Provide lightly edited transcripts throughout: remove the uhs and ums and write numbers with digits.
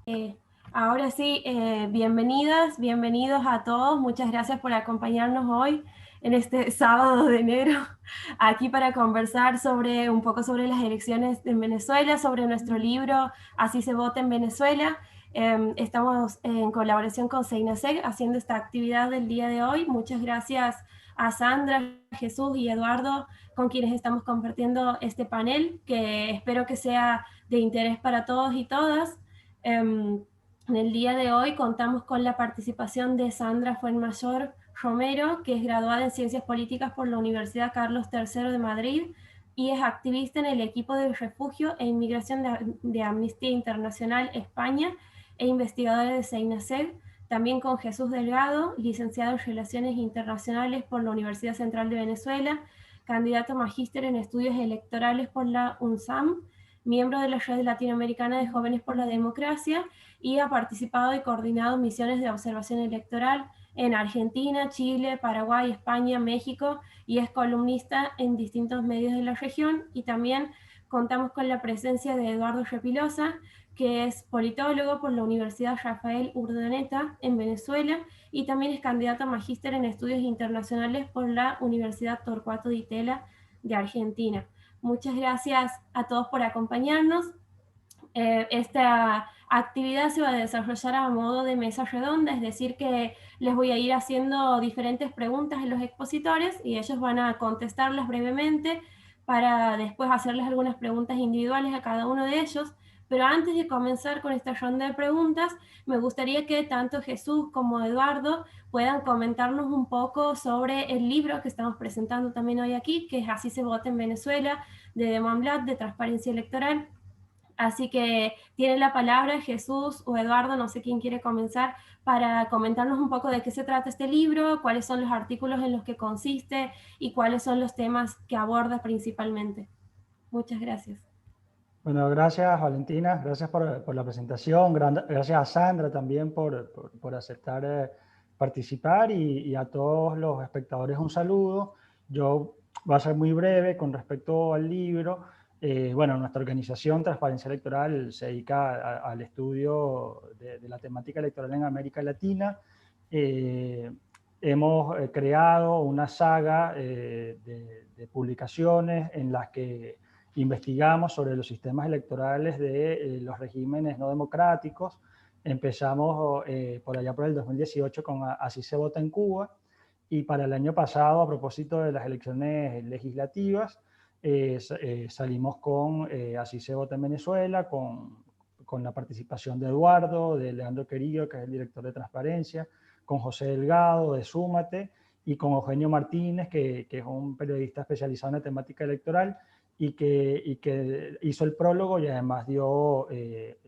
Eh, Ahora sí, bienvenidas, bienvenidos a todos. Muchas gracias por acompañarnos hoy en este sábado de enero, aquí para conversar sobre un poco sobre las elecciones en Venezuela, sobre nuestro libro Así se vota en Venezuela. Estamos en colaboración con Seinaseg haciendo esta actividad del día de hoy. Muchas gracias a Sandra, Jesús y Eduardo, con quienes estamos compartiendo este panel, que espero que sea de interés para todos y todas. En el día de hoy contamos con la participación de Sandra Fuenmayor Romero, que es graduada en Ciencias Políticas por la Universidad Carlos III de Madrid y es activista en el equipo de refugio e inmigración de Amnistía Internacional España e investigadora de Seinaseg. También con Jesús Delgado, licenciado en Relaciones Internacionales por la Universidad Central de Venezuela, candidato a magíster en estudios electorales por la UNSAM, miembro de la Red Latinoamericana de Jóvenes por la Democracia, y ha participado y coordinado misiones de observación electoral en Argentina, Chile, Paraguay, España, México, y es columnista en distintos medios de la región. Y también contamos con la presencia de Eduardo Repilosa, que es politólogo por la Universidad Rafael Urdaneta en Venezuela y también es candidato a magíster en estudios internacionales por la Universidad Torcuato Di Tella de Argentina. Muchas gracias a todos por acompañarnos. Esta actividad se va a desarrollar a modo de mesa redonda, es decir, que les voy a ir haciendo diferentes preguntas a los expositores y ellos van a contestarlas brevemente para después hacerles algunas preguntas individuales a cada uno de ellos. Pero antes de comenzar con esta ronda de preguntas, me gustaría que tanto Jesús como Eduardo puedan comentarnos un poco sobre el libro que estamos presentando también hoy aquí, que es Así se vota en Venezuela, de Demonblat, de Transparencia Electoral. Así que tiene la palabra Jesús o Eduardo, no sé quién quiere comenzar, para comentarnos un poco de qué se trata este libro, cuáles son los artículos en los que consiste y cuáles son los temas que aborda principalmente. Muchas gracias. Bueno, gracias Valentina, gracias por la presentación, gracias a Sandra también por aceptar participar y a todos los espectadores un saludo. Yo voy a ser muy breve con respecto al libro. Bueno, nuestra organización Transparencia Electoral se dedica al estudio de la temática electoral en América Latina. Eh, Hemos creado una saga de publicaciones en las que investigamos sobre los sistemas electorales de los regímenes no democráticos. Empezamos por allá por el 2018 con Así se vota en Cuba, y para el año pasado, a propósito de las elecciones legislativas, salimos con Así se vota en Venezuela, con la participación de Eduardo, de Leandro Querillo, que es el director de Transparencia, con José Delgado de Súmate y con Eugenio Martínez, que es un periodista especializado en la temática electoral, y que hizo el prólogo y además dio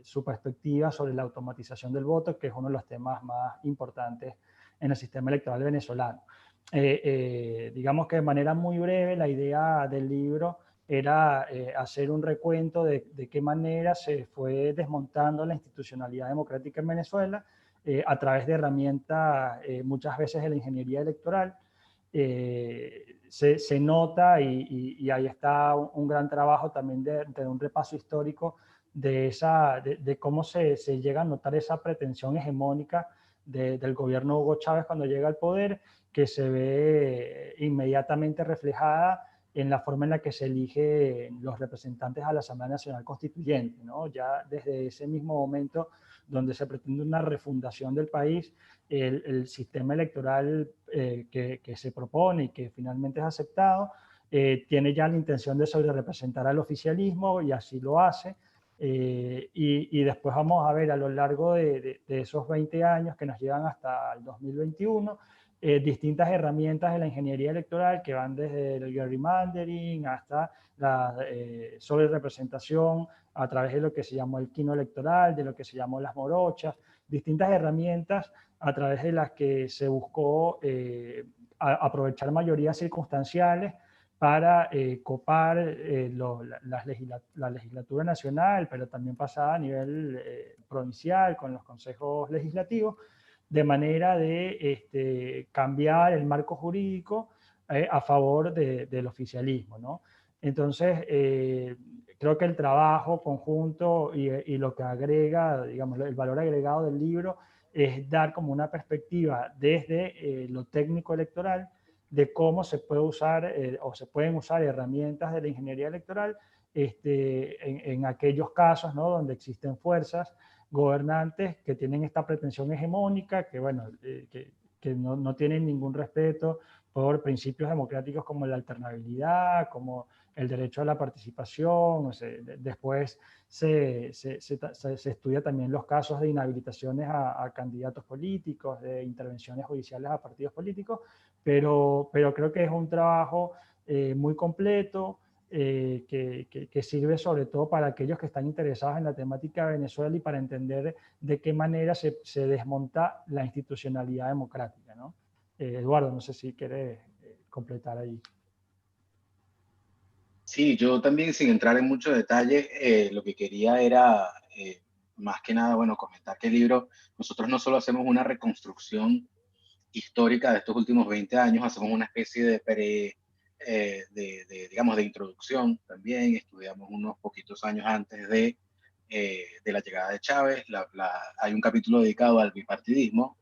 su perspectiva sobre la automatización del voto, que es uno de los temas más importantes en el sistema electoral venezolano. Digamos que de manera muy breve la idea del libro era hacer un recuento de qué manera se fue desmontando la institucionalidad democrática en Venezuela a través de herramientas muchas veces de la ingeniería electoral. Se nota y ahí está un gran trabajo también de un repaso histórico de cómo se llega a notar esa pretensión hegemónica del gobierno Hugo Chávez cuando llega al poder, que se ve inmediatamente reflejada en la forma en la que se eligen los representantes a la Asamblea Nacional Constituyente, ¿no? Ya desde ese mismo momento donde se pretende una refundación del país, el sistema electoral que se propone y que finalmente es aceptado, tiene ya la intención de sobrerepresentar al oficialismo y así lo hace. Y después vamos a ver a lo largo de esos 20 años que nos llevan hasta el 2021, distintas herramientas de la ingeniería electoral que van desde el gerrymandering hasta la sobrerepresentación a través de lo que se llamó el quino electoral, de lo que se llamó las morochas, distintas herramientas a través de las que se buscó aprovechar mayorías circunstanciales para copar la legislatura nacional, pero también pasada a nivel provincial con los consejos legislativos, de manera de cambiar el marco jurídico a favor del oficialismo, ¿no? Entonces, creo que el trabajo conjunto y lo que agrega, digamos, el valor agregado del libro es dar como una perspectiva desde lo técnico electoral de cómo se puede usar o se pueden usar herramientas de la ingeniería electoral en aquellos casos, ¿no?, donde existen fuerzas gobernantes que tienen esta pretensión hegemónica, que, bueno, que no tienen ningún respeto por principios democráticos como la alternabilidad, como el derecho a la participación. O sea, después se estudia también los casos de inhabilitaciones a candidatos políticos, de intervenciones judiciales a partidos políticos, pero creo que es un trabajo muy completo, que sirve sobre todo para aquellos que están interesados en la temática de Venezuela y para entender de qué manera se desmonta la institucionalidad democrática, ¿no? Eduardo, no sé si quieres completar ahí. Sí, yo también, sin entrar en mucho detalle, lo que quería era, más que nada, bueno, comentar que el libro, nosotros no solo hacemos una reconstrucción histórica de estos últimos 20 años, hacemos una especie de digamos, de introducción también. Estudiamos unos poquitos años antes de la llegada de Chávez. Hay un capítulo dedicado al bipartidismo,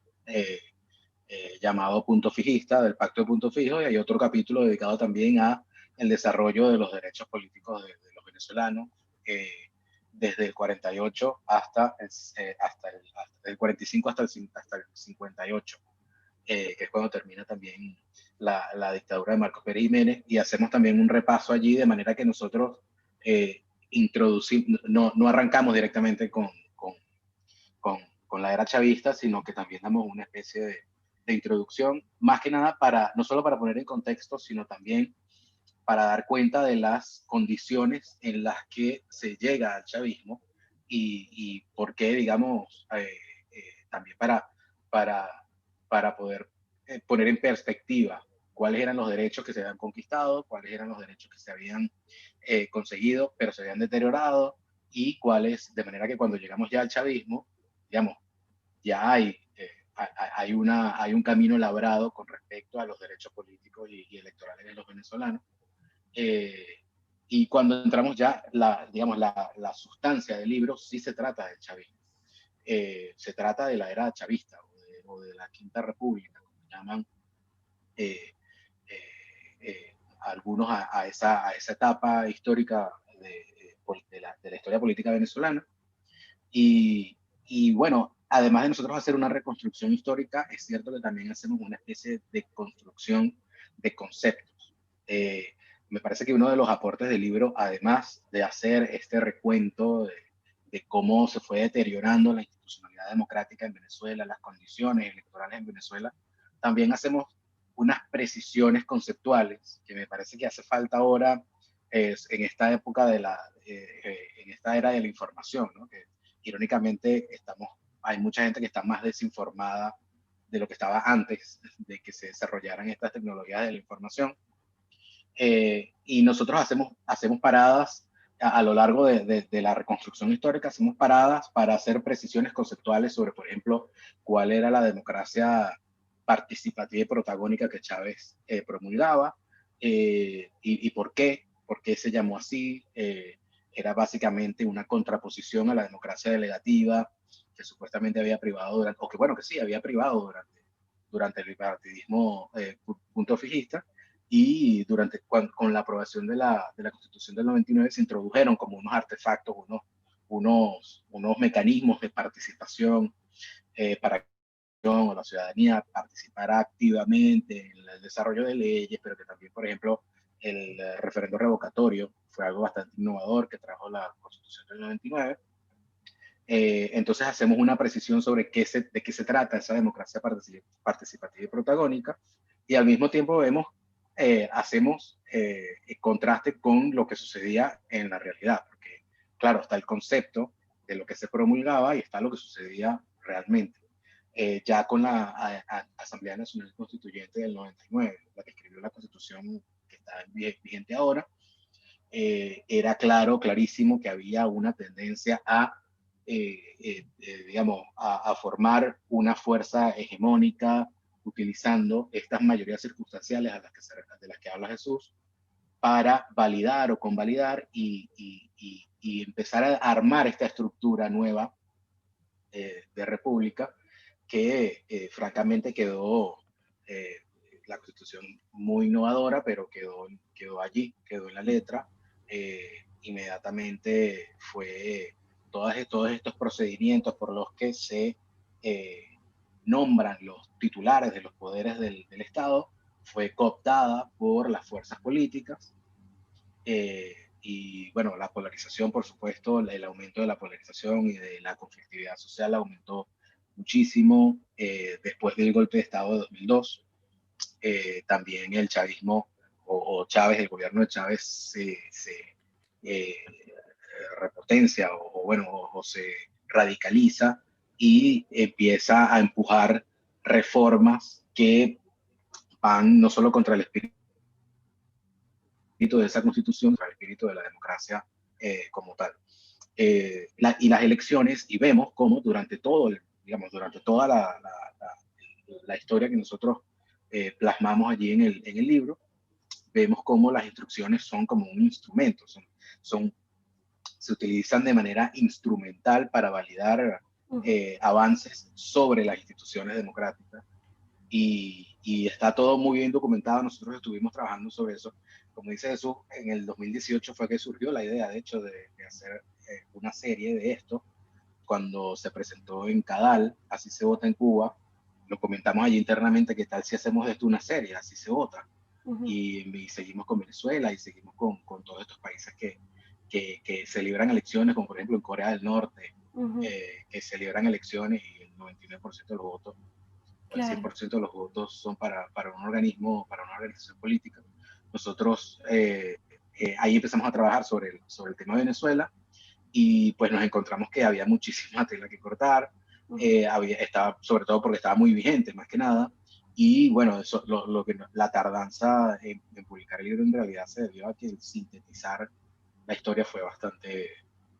llamado Punto Fijista, del Pacto de Punto Fijo, y hay otro capítulo dedicado también a el desarrollo de los derechos políticos de los venezolanos, desde el 48 hasta el 45 hasta el 58, que es cuando termina también la dictadura de Marcos Pérez Jiménez, y hacemos también un repaso allí, de manera que nosotros introducimos, no arrancamos directamente con, con la era chavista, sino que también damos una especie de introducción, más que nada para, no solo para poner en contexto, sino también para dar cuenta de las condiciones en las que se llega al chavismo y por qué, digamos, también para, para poder poner en perspectiva cuáles eran los derechos que se habían conquistado, cuáles eran los derechos que se habían conseguido, pero se habían deteriorado, y cuáles, de manera que cuando llegamos ya al chavismo, digamos, ya hay un camino labrado con respecto a los derechos políticos y electorales de los venezolanos. Eh, y cuando entramos ya, digamos, la sustancia del libro sí se trata del chavismo. Se trata de la era chavista o de la Quinta República, como llaman eh, algunos a esa etapa histórica de la historia política venezolana. Y bueno, además de nosotros hacer una reconstrucción histórica, es cierto que también hacemos una especie de construcción de conceptos. Me parece que uno de los aportes del libro, además de hacer este recuento de cómo se fue deteriorando la institucionalidad democrática en Venezuela, las condiciones electorales en Venezuela, también hacemos unas precisiones conceptuales que me parece que hace falta ahora, en esta época en esta era de la información, ¿no? Que irónicamente hay mucha gente que está más desinformada de lo que estaba antes de que se desarrollaran estas tecnologías de la información. Y nosotros hacemos paradas a lo largo de la reconstrucción histórica, hacemos paradas para hacer precisiones conceptuales sobre, por ejemplo, cuál era la democracia participativa y protagónica que Chávez promulgaba, y por qué se llamó así. Era básicamente una contraposición a la democracia delegativa, que supuestamente había privado o que bueno, que sí, había privado durante el bipartidismo punto fijista. Y con la aprobación de la Constitución del 99 se introdujeron como unos artefactos, unos mecanismos de participación, para que la ciudadanía participara activamente en el desarrollo de leyes, pero que también, por ejemplo, el referendo revocatorio fue algo bastante innovador que trajo la Constitución del 99. Entonces hacemos una precisión sobre de qué se trata esa democracia participativa y protagónica, y al mismo tiempo hacemos contraste con lo que sucedía en la realidad, porque claro, está el concepto de lo que se promulgaba y está lo que sucedía realmente. Ya con la Asamblea Nacional Constituyente del 99, la que escribió la Constitución que está vigente ahora, era clarísimo que había una tendencia digamos, a formar una fuerza hegemónica utilizando estas mayorías circunstanciales de las que habla Jesús, para validar o convalidar y empezar a armar esta estructura nueva de república que francamente quedó la Constitución muy innovadora, pero quedó allí, quedó en la letra. Inmediatamente fue todos estos procedimientos por los que se nombran los titulares de los poderes del Estado, fue cooptada por las fuerzas políticas. Y bueno, la polarización, por supuesto, el aumento de la polarización y de la conflictividad social aumentó muchísimo después del golpe de Estado de 2002. También el chavismo o Chávez, el gobierno de Chávez se repotencia o se radicaliza y empieza a empujar reformas que van no solo contra el espíritu de esa constitución, contra el espíritu de la democracia como tal. Y las elecciones, y vemos cómo durante toda la historia que nosotros plasmamos allí en el libro, vemos cómo las instrucciones son como un instrumento, se utilizan de manera instrumental para validar avances sobre las instituciones democráticas. Y está todo muy bien documentado. Nosotros estuvimos trabajando sobre eso. Como dice Jesús, en el 2018 fue que surgió la idea, de hecho, de hacer una serie de esto. Cuando se presentó en CADAL, Así se vota en Cuba, lo comentamos allí internamente, ¿qué tal si hacemos de esto una serie, Así se vota? Y seguimos con Venezuela y seguimos con todos estos países que celebran elecciones, como por ejemplo en Corea del Norte, que celebran elecciones y el 99% de los votos, el 100% de los votos son para un organismo, para una organización política. Nosotros ahí empezamos a trabajar sobre el tema de Venezuela y pues nos encontramos que había muchísima tela que cortar, sobre todo porque estaba muy vigente, más que nada. Y bueno, eso, la tardanza en publicar el libro en realidad se debió a que el sintetizar la historia fue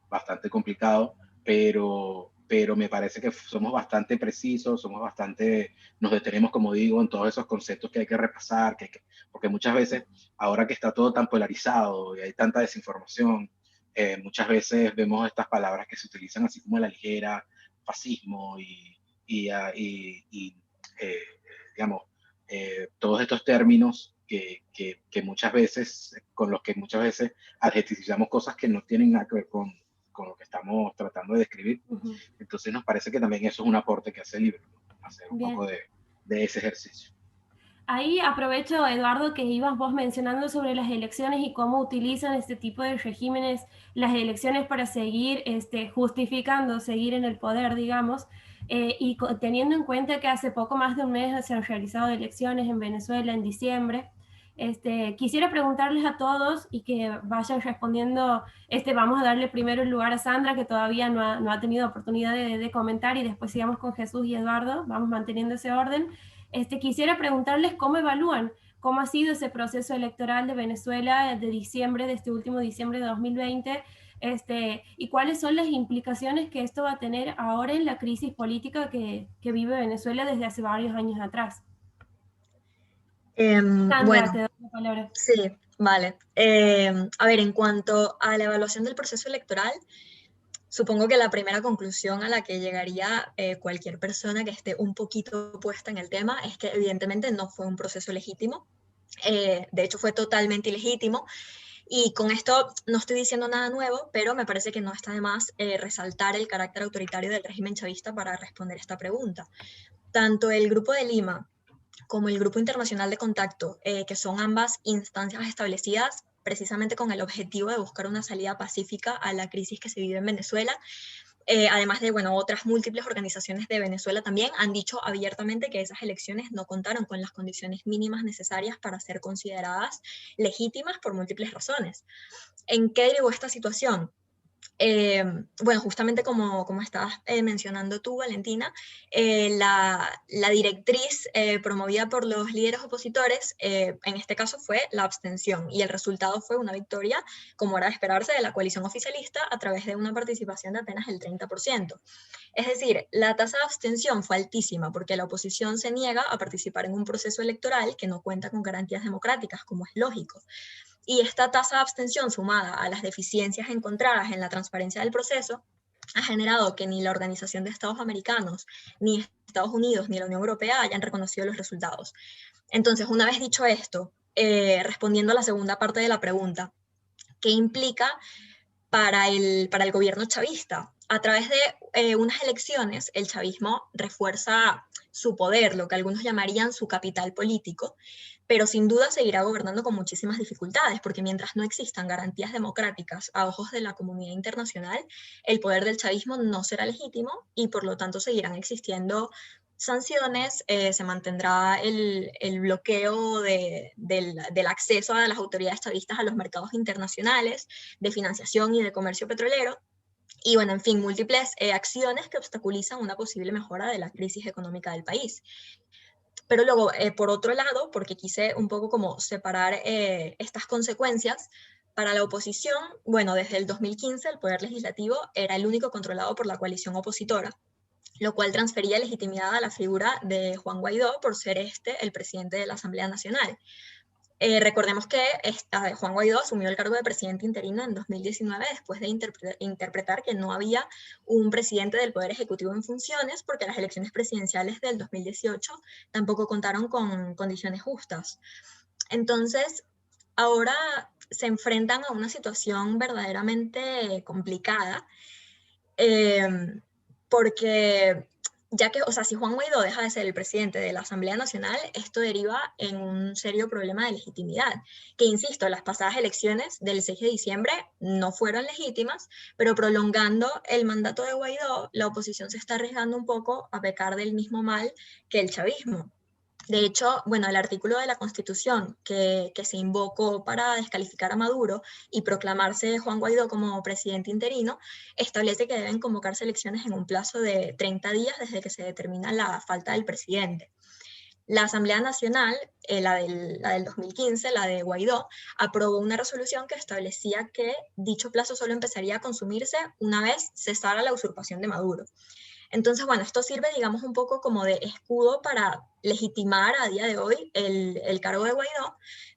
bastante complicado, pero me parece que somos bastante precisos, nos detenemos, como digo, en todos esos conceptos que hay que repasar, porque muchas veces, ahora que está todo tan polarizado y hay tanta desinformación, muchas veces vemos estas palabras que se utilizan así como a la ligera, fascismo digamos, todos estos términos que muchas veces, con los que muchas veces adjetivizamos cosas que no tienen nada que ver con lo que estamos tratando de describir. Entonces nos parece que también eso es un aporte que hace el libro, ¿no? Hacer un poco de ese ejercicio. Ahí aprovecho, Eduardo, que ibas vos mencionando sobre las elecciones y cómo utilizan este tipo de regímenes las elecciones para seguir justificando, seguir en el poder, digamos, y teniendo en cuenta que hace poco más de un mes se han realizado elecciones en Venezuela en diciembre. Quisiera preguntarles a todos y que vayan respondiendo, vamos a darle primero el lugar a Sandra, que todavía no ha tenido oportunidad de comentar, y después sigamos con Jesús y Eduardo, vamos manteniendo ese orden. Quisiera preguntarles cómo evalúan, cómo ha sido ese proceso electoral de Venezuela de diciembre, de este último diciembre de 2020, y cuáles son las implicaciones que esto va a tener ahora en la crisis política que vive Venezuela desde hace varios años atrás. Sandra, bueno, te doy la palabra. Sí, vale. A ver, en cuanto a la evaluación del proceso electoral, supongo que la primera conclusión a la que llegaría cualquier persona que esté un poquito puesta en el tema es que evidentemente no fue un proceso legítimo. De hecho, fue totalmente ilegítimo. Y con esto no estoy diciendo nada nuevo, pero me parece que no está de más resaltar el carácter autoritario del régimen chavista para responder esta pregunta. Tanto el Grupo de Lima como el Grupo Internacional de Contacto, que son ambas instancias establecidas precisamente con el objetivo de buscar una salida pacífica a la crisis que se vive en Venezuela. Además de, otras múltiples organizaciones de Venezuela también han dicho abiertamente que esas elecciones no contaron con las condiciones mínimas necesarias para ser consideradas legítimas por múltiples razones. ¿En qué derivó esta situación? Justamente como estabas mencionando tú, Valentina, la directriz promovida por los líderes opositores, en este caso fue la abstención, y el resultado fue una victoria, como era de esperarse, de la coalición oficialista a través de una participación de apenas el 30%. Es decir, la tasa de abstención fue altísima porque la oposición se niega a participar en un proceso electoral que no cuenta con garantías democráticas, como es lógico. Y esta tasa de abstención sumada a las deficiencias encontradas en la transparencia del proceso ha generado que ni la Organización de Estados Americanos, ni Estados Unidos, ni la Unión Europea hayan reconocido los resultados. Entonces, una vez dicho esto, respondiendo a la segunda parte de la pregunta, ¿qué implica para el gobierno chavista? A través de unas elecciones, el chavismo refuerza su poder, lo que algunos llamarían su capital político, pero sin duda seguirá gobernando con muchísimas dificultades, porque mientras no existan garantías democráticas a ojos de la comunidad internacional, el poder del chavismo no será legítimo y por lo tanto seguirán existiendo sanciones, se mantendrá el bloqueo del acceso a las autoridades chavistas a los mercados internacionales de financiación y de comercio petrolero, y bueno, en fin, múltiples acciones que obstaculizan una posible mejora de la crisis económica del país. Pero luego, por otro lado, porque quise un poco como separar estas consecuencias, para la oposición, bueno, desde el 2015 el poder legislativo era el único controlado por la coalición opositora, lo cual transfería legitimidad a la figura de Juan Guaidó por ser el presidente de la Asamblea Nacional. Recordemos que Juan Guaidó asumió el cargo de presidente interino en 2019 después de interpretar que no había un presidente del Poder Ejecutivo en funciones porque las elecciones presidenciales del 2018 tampoco contaron con condiciones justas. Entonces, ahora se enfrentan a una situación verdaderamente complicada porque ya que, o sea, si Juan Guaidó deja de ser el presidente de la Asamblea Nacional, esto deriva en un serio problema de legitimidad, que insisto, las pasadas elecciones del 6 de diciembre no fueron legítimas, pero prolongando el mandato de Guaidó, la oposición se está arriesgando un poco a pecar del mismo mal que el chavismo. De hecho, bueno, el artículo de la Constitución que se invocó para descalificar a Maduro y proclamarse Juan Guaidó como presidente interino, establece que deben convocarse elecciones en un plazo de 30 días desde que se determina la falta del presidente. La Asamblea Nacional, la del 2015, la de Guaidó, aprobó una resolución que establecía que dicho plazo solo empezaría a consumirse una vez cesara la usurpación de Maduro. Entonces, bueno, esto sirve, digamos, un poco como de escudo para legitimar a día de hoy el cargo de Guaidó,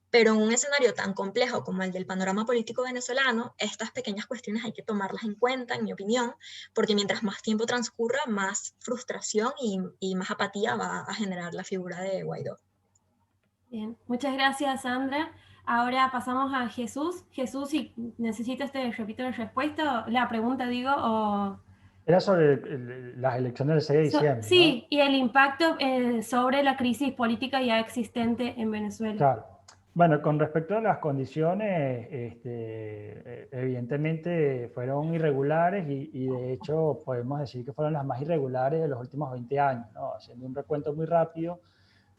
pero en un escenario tan complejo como el del panorama político venezolano, estas pequeñas cuestiones hay que tomarlas en cuenta, en mi opinión, porque mientras más tiempo transcurra, más frustración y más apatía va a generar la figura de Guaidó. Bien, muchas gracias, Sandra. Ahora pasamos a Jesús. Jesús, si necesitas te repito la pregunta digo, o... Era sobre las elecciones del 6 de diciembre, sí, ¿no? y el impacto sobre la crisis política ya existente en Venezuela. Claro. Bueno, con respecto a las condiciones, evidentemente fueron irregulares y de hecho podemos decir que fueron las más irregulares de los últimos 20 años, ¿no? Haciendo un recuento muy rápido,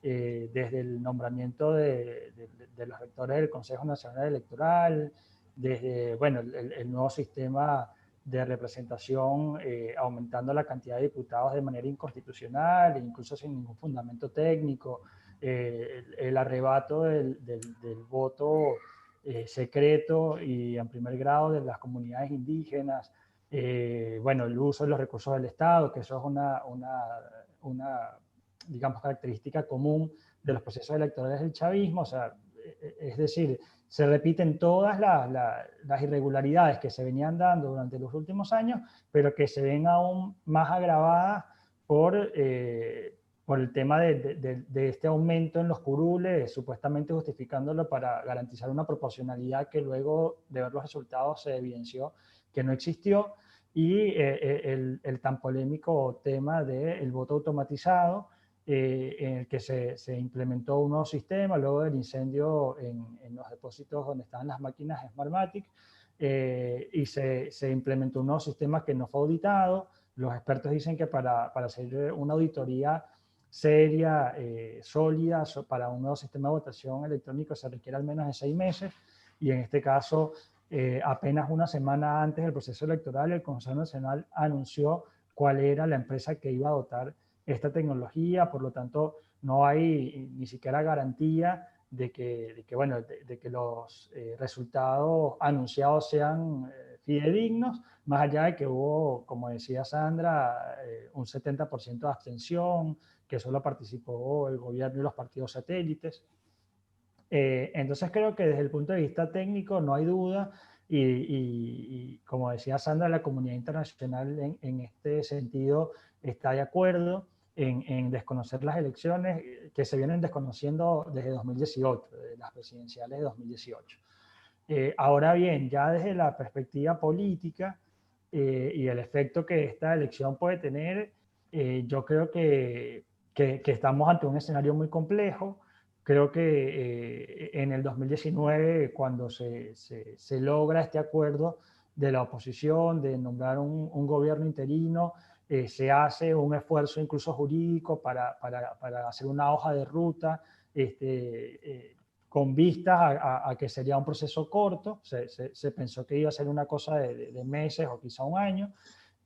desde el nombramiento de los rectores del Consejo Nacional Electoral, desde, bueno, el nuevo sistema de representación, aumentando la cantidad de diputados de manera inconstitucional, incluso sin ningún fundamento técnico, el arrebato del voto secreto y en primer grado de las comunidades indígenas, bueno, el uso de los recursos del Estado, que eso es una digamos, característica común de los procesos electorales del chavismo, o sea, es decir, se repiten todas las irregularidades que se venían dando durante los últimos años, pero que se ven aún más agravadas por el tema de este aumento en los curules, supuestamente justificándolo para garantizar una proporcionalidad que luego de ver los resultados se evidenció que no existió, y el tan polémico tema del voto automatizado, en el que se implementó un nuevo sistema luego del incendio en los depósitos donde estaban las máquinas Smartmatic, y se implementó un nuevo sistema que no fue auditado. Los expertos dicen que para hacer una auditoría seria, sólida, para un nuevo sistema de votación electrónico se requiere al menos de 6 meses, y en este caso, apenas una semana antes del proceso electoral, el Consejo Nacional anunció cuál era la empresa que iba a dotar esta tecnología. Por lo tanto, no hay ni siquiera garantía de que los resultados anunciados sean fidedignos, más allá de que hubo, como decía Sandra, un 70% de abstención, que solo participó el gobierno y los partidos satélites. Entonces creo que desde el punto de vista técnico no hay duda y como decía Sandra, la comunidad internacional en este sentido está de acuerdo en desconocer las elecciones que se vienen desconociendo desde 2018, de las presidenciales de 2018. Ahora bien, ya desde la perspectiva política y el efecto que esta elección puede tener, yo creo que estamos ante un escenario muy complejo. Creo que en el 2019, cuando se logra este acuerdo de la oposición de nombrar un gobierno interino, se hace un esfuerzo incluso jurídico para hacer una hoja de ruta con vistas a que sería un proceso corto. Se pensó que iba a ser una cosa de meses o quizá un año.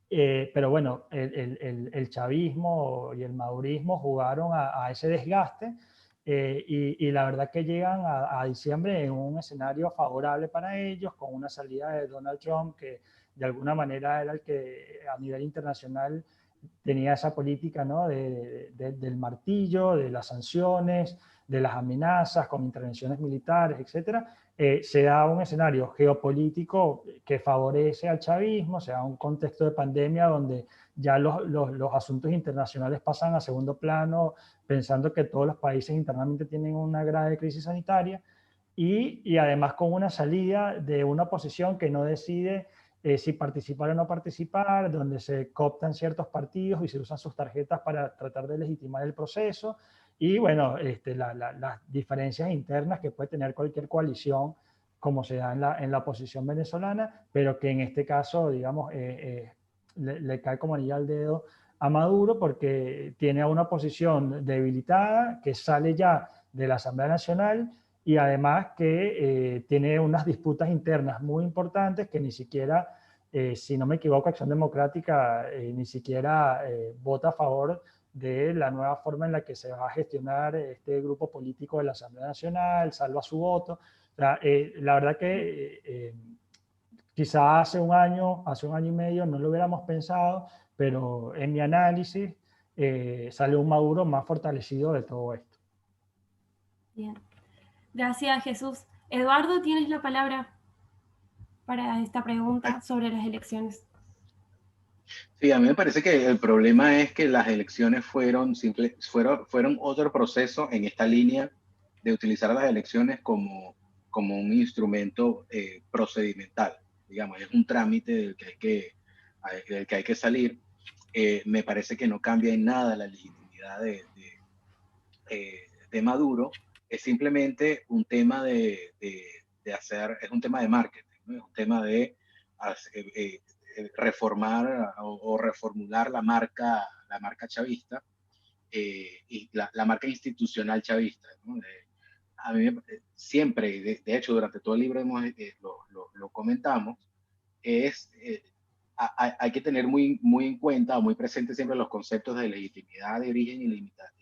Pero bueno, el chavismo y el madurismo jugaron a ese desgaste y la verdad que llegan a diciembre en un escenario favorable para ellos, con una salida de Donald Trump que de alguna manera era el que a nivel internacional tenía esa política, ¿no? Del martillo, de las sanciones, de las amenazas con intervenciones militares, etcétera. Se da un escenario geopolítico que favorece al chavismo, se da un contexto de pandemia donde ya los asuntos internacionales pasan a segundo plano, pensando que todos los países internamente tienen una grave crisis sanitaria y además con una salida de una oposición que no decide si participar o no participar, donde se cooptan ciertos partidos y se usan sus tarjetas para tratar de legitimar el proceso. Y bueno, las diferencias internas que puede tener cualquier coalición, como se da en la oposición venezolana, pero que en este caso, digamos, le cae como anillo al dedo a Maduro porque tiene a una oposición debilitada que sale ya de la Asamblea Nacional y además que tiene unas disputas internas muy importantes que ni siquiera, si no me equivoco, Acción Democrática ni siquiera vota a favor de la nueva forma en la que se va a gestionar este grupo político de la Asamblea Nacional, salva su voto. O sea, la verdad que quizá hace un año y medio no lo hubiéramos pensado, pero en mi análisis salió un Maduro más fortalecido de todo esto. Bien. Gracias, Jesús. Eduardo, tienes la palabra para esta pregunta sobre las elecciones. Sí, a mí me parece que el problema es que las elecciones fueron otro proceso en esta línea de utilizar las elecciones como un instrumento procedimental. Digamos, es un trámite del que hay que salir. Me parece que no cambia en nada la legitimidad de Maduro. Es simplemente un tema es un tema de marketing, ¿no? Es un tema de reformar o reformular la marca chavista y la marca institucional chavista, ¿no? A mí siempre, de hecho, durante todo el libro lo comentamos, hay que tener muy en cuenta o muy presente siempre los conceptos de legitimidad de origen y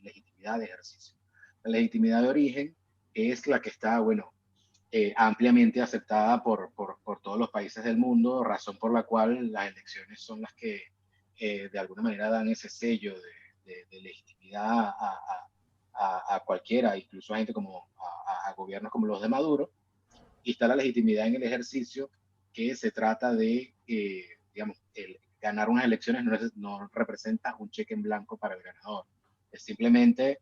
legitimidad de ejercicio. La legitimidad de origen es la que está, bueno, ampliamente aceptada por todos los países del mundo, razón por la cual las elecciones son las que de alguna manera dan ese sello de legitimidad a cualquiera, incluso a gente a gobiernos como los de Maduro. Y está la legitimidad en el ejercicio, que se trata de, digamos, ganar unas elecciones no representa un cheque en blanco para el ganador. Es simplemente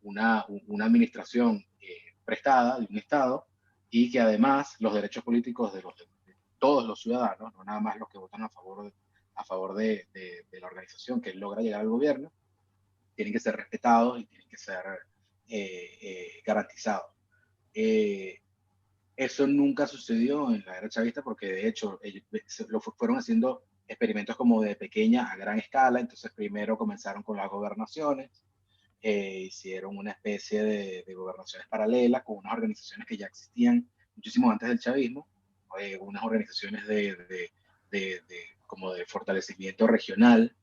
una administración prestada de un Estado y que además los derechos políticos de todos los ciudadanos, no nada más los que votan a favor de la organización que logra llegar al gobierno, tienen que ser respetados y tienen que ser garantizados. Eso nunca sucedió en la era chavista porque de hecho ellos fueron haciendo experimentos como de pequeña a gran escala. Entonces primero comenzaron con las gobernaciones, hicieron una especie de gobernaciones paralelas con unas organizaciones que ya existían muchísimo antes del chavismo, unas organizaciones como de fortalecimiento regional,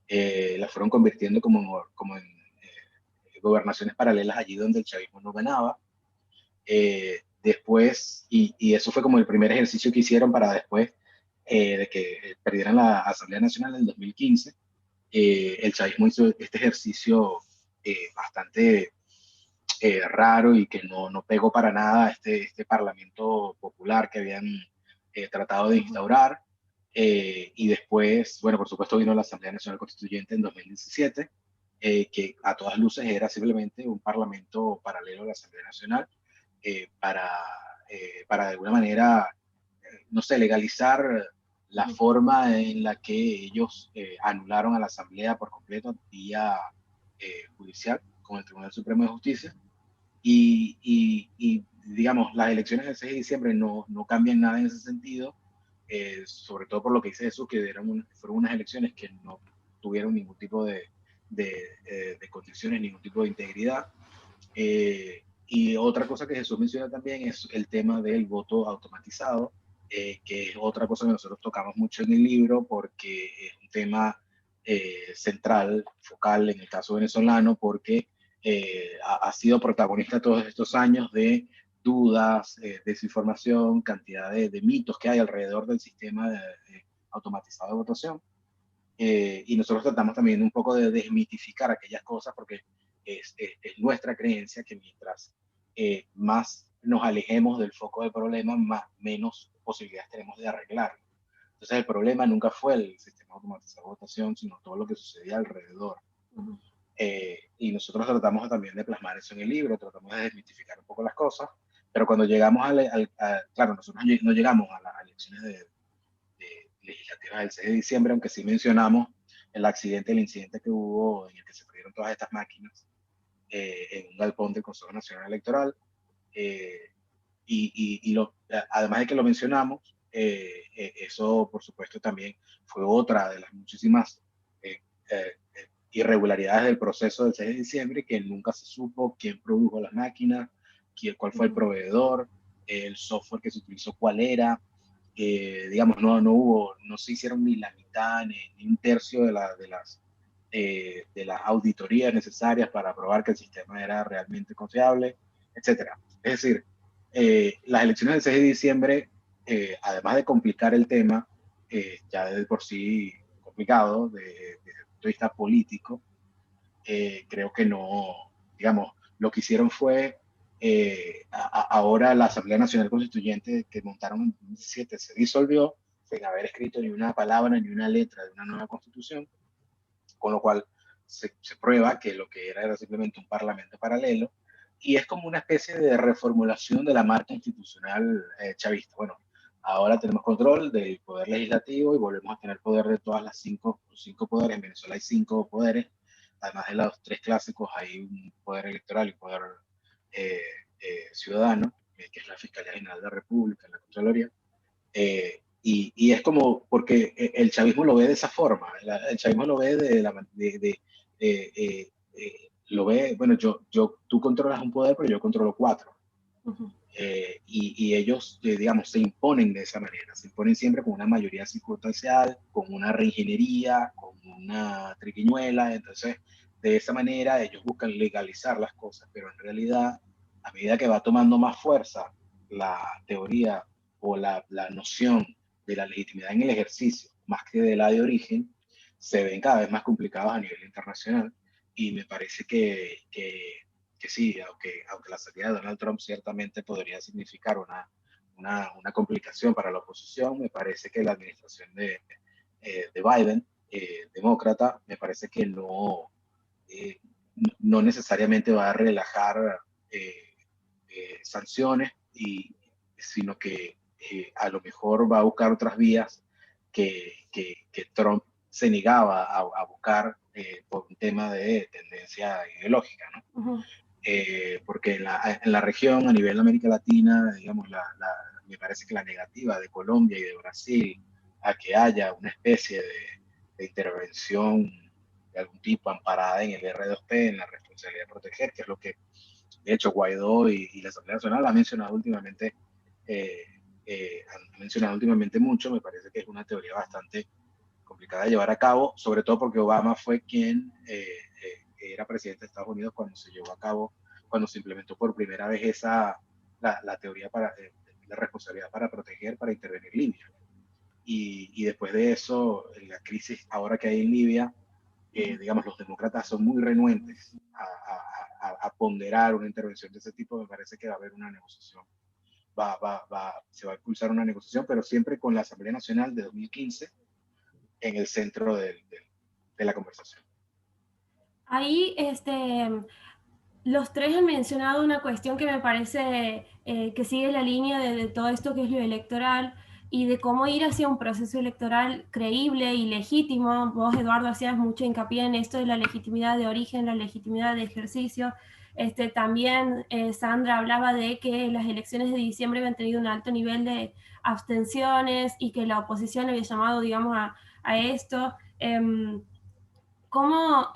las fueron convirtiendo como en gobernaciones paralelas allí donde el chavismo no ganaba. Después, y eso fue como el primer ejercicio que hicieron para después de que perdieran la Asamblea Nacional en el 2015, el chavismo hizo este ejercicio bastante raro y que no pegó para nada este parlamento popular que habían tratado de instaurar. Y después, bueno, por supuesto vino la Asamblea Nacional Constituyente en 2017, que a todas luces era simplemente un parlamento paralelo a la Asamblea Nacional, para de alguna manera, no sé, legalizar la forma en la que ellos anularon a la Asamblea por completo vía judicial con el Tribunal Supremo de Justicia. Y, digamos, las elecciones del 6 de diciembre no cambian nada en ese sentido, sobre todo por lo que dice Jesús, que fueron unas elecciones que no tuvieron ningún tipo de condiciones, ningún tipo de integridad. Y otra cosa que Jesús menciona también es el tema del voto automatizado, que es otra cosa que nosotros tocamos mucho en el libro porque es un tema central, focal en el caso venezolano, porque ha sido protagonista todos estos años de dudas, desinformación, cantidad de mitos que hay alrededor del sistema automatizado de votación. Y nosotros tratamos también un poco de desmitificar aquellas cosas porque es nuestra creencia que mientras más nos alejemos del foco del problema, menos posibilidades tenemos de arreglarlo. Entonces el problema nunca fue el sistema automatizado de votación, sino todo lo que sucedía alrededor. Y nosotros tratamos también de plasmar eso en el libro, tratamos de desmitificar un poco las cosas, pero cuando llegamos claro, nosotros no llegamos a las elecciones legislativas del 6 de diciembre, aunque sí mencionamos el incidente que hubo en el que se perdieron todas estas máquinas en un galpón del Consejo Nacional Electoral. Además de que lo mencionamos, eso por supuesto también fue otra de las muchísimas irregularidades del proceso del 6 de diciembre, que nunca se supo quién produjo las máquinas, cuál fue el proveedor, el software que se utilizó, cuál era. Digamos, no se hicieron ni la mitad ni un tercio de las auditorías necesarias para probar que el sistema era realmente confiable, etcétera. Es decir, las elecciones del 6 de diciembre, además de complicar el tema, ya de por sí complicado desde el punto de vista político, creo que no, digamos, lo que hicieron fue, ahora la Asamblea Nacional Constituyente que montaron en 2017 se disolvió sin haber escrito ni una palabra ni una letra de una nueva constitución, con lo cual se prueba que lo que era simplemente un parlamento paralelo, y es como una especie de reformulación de la marca institucional chavista. Bueno, ahora tenemos control del poder legislativo y volvemos a tener poder de todas las cinco poderes. En Venezuela hay 5 poderes, además de los 3 clásicos, hay un poder electoral y un poder ciudadano, que es la Fiscalía General de la República, la Contraloría. Y es como, porque el chavismo lo ve de esa forma, el chavismo lo ve lo ve, bueno, tú controlas un poder, pero yo controlo 4. Y ellos, digamos, se imponen de esa manera, se imponen siempre con una mayoría circunstancial, con una reingeniería, con una triquiñuela. Entonces, de esa manera ellos buscan legalizar las cosas, pero en realidad, a medida que va tomando más fuerza la teoría o la noción de la legitimidad en el ejercicio, más que de la de origen, se ven cada vez más complicados a nivel internacional. Y me parece que sí, aunque la salida de Donald Trump ciertamente podría significar una complicación para la oposición, me parece que la administración de Biden, demócrata, me parece que no necesariamente va a relajar sanciones, sino que a lo mejor va a buscar otras vías que Trump se negaba a buscar por un tema de tendencia ideológica, ¿no? Porque en la región, a nivel de América Latina, digamos, me parece que la negativa de Colombia y de Brasil a que haya una especie de intervención de algún tipo amparada en el R2P, en la responsabilidad de proteger, que es lo que, de hecho, Guaidó y la Asamblea Nacional han mencionado últimamente, mucho. Me parece que es una teoría bastante complicada de llevar a cabo, sobre todo porque Obama fue quien era presidente de Estados Unidos cuando se llevó a cabo, cuando se implementó por primera vez la teoría de responsabilidad para proteger, para intervenir Libia. Y después de eso, la crisis ahora que hay en Libia, digamos, los demócratas son muy renuentes a ponderar una intervención de ese tipo, me parece que va a haber una negociación. Se va a impulsar una negociación, pero siempre con la Asamblea Nacional de 2015 en el centro de la conversación. Ahí, los tres han mencionado una cuestión que me parece que sigue la línea de todo esto que es lo electoral y de cómo ir hacia un proceso electoral creíble y legítimo. Vos, Eduardo, hacías mucho hincapié en esto de la legitimidad de origen, la legitimidad de ejercicio. También Sandra hablaba de que las elecciones de diciembre habían tenido un alto nivel de abstenciones y que la oposición había llamado, digamos, a esto. ¿Cómo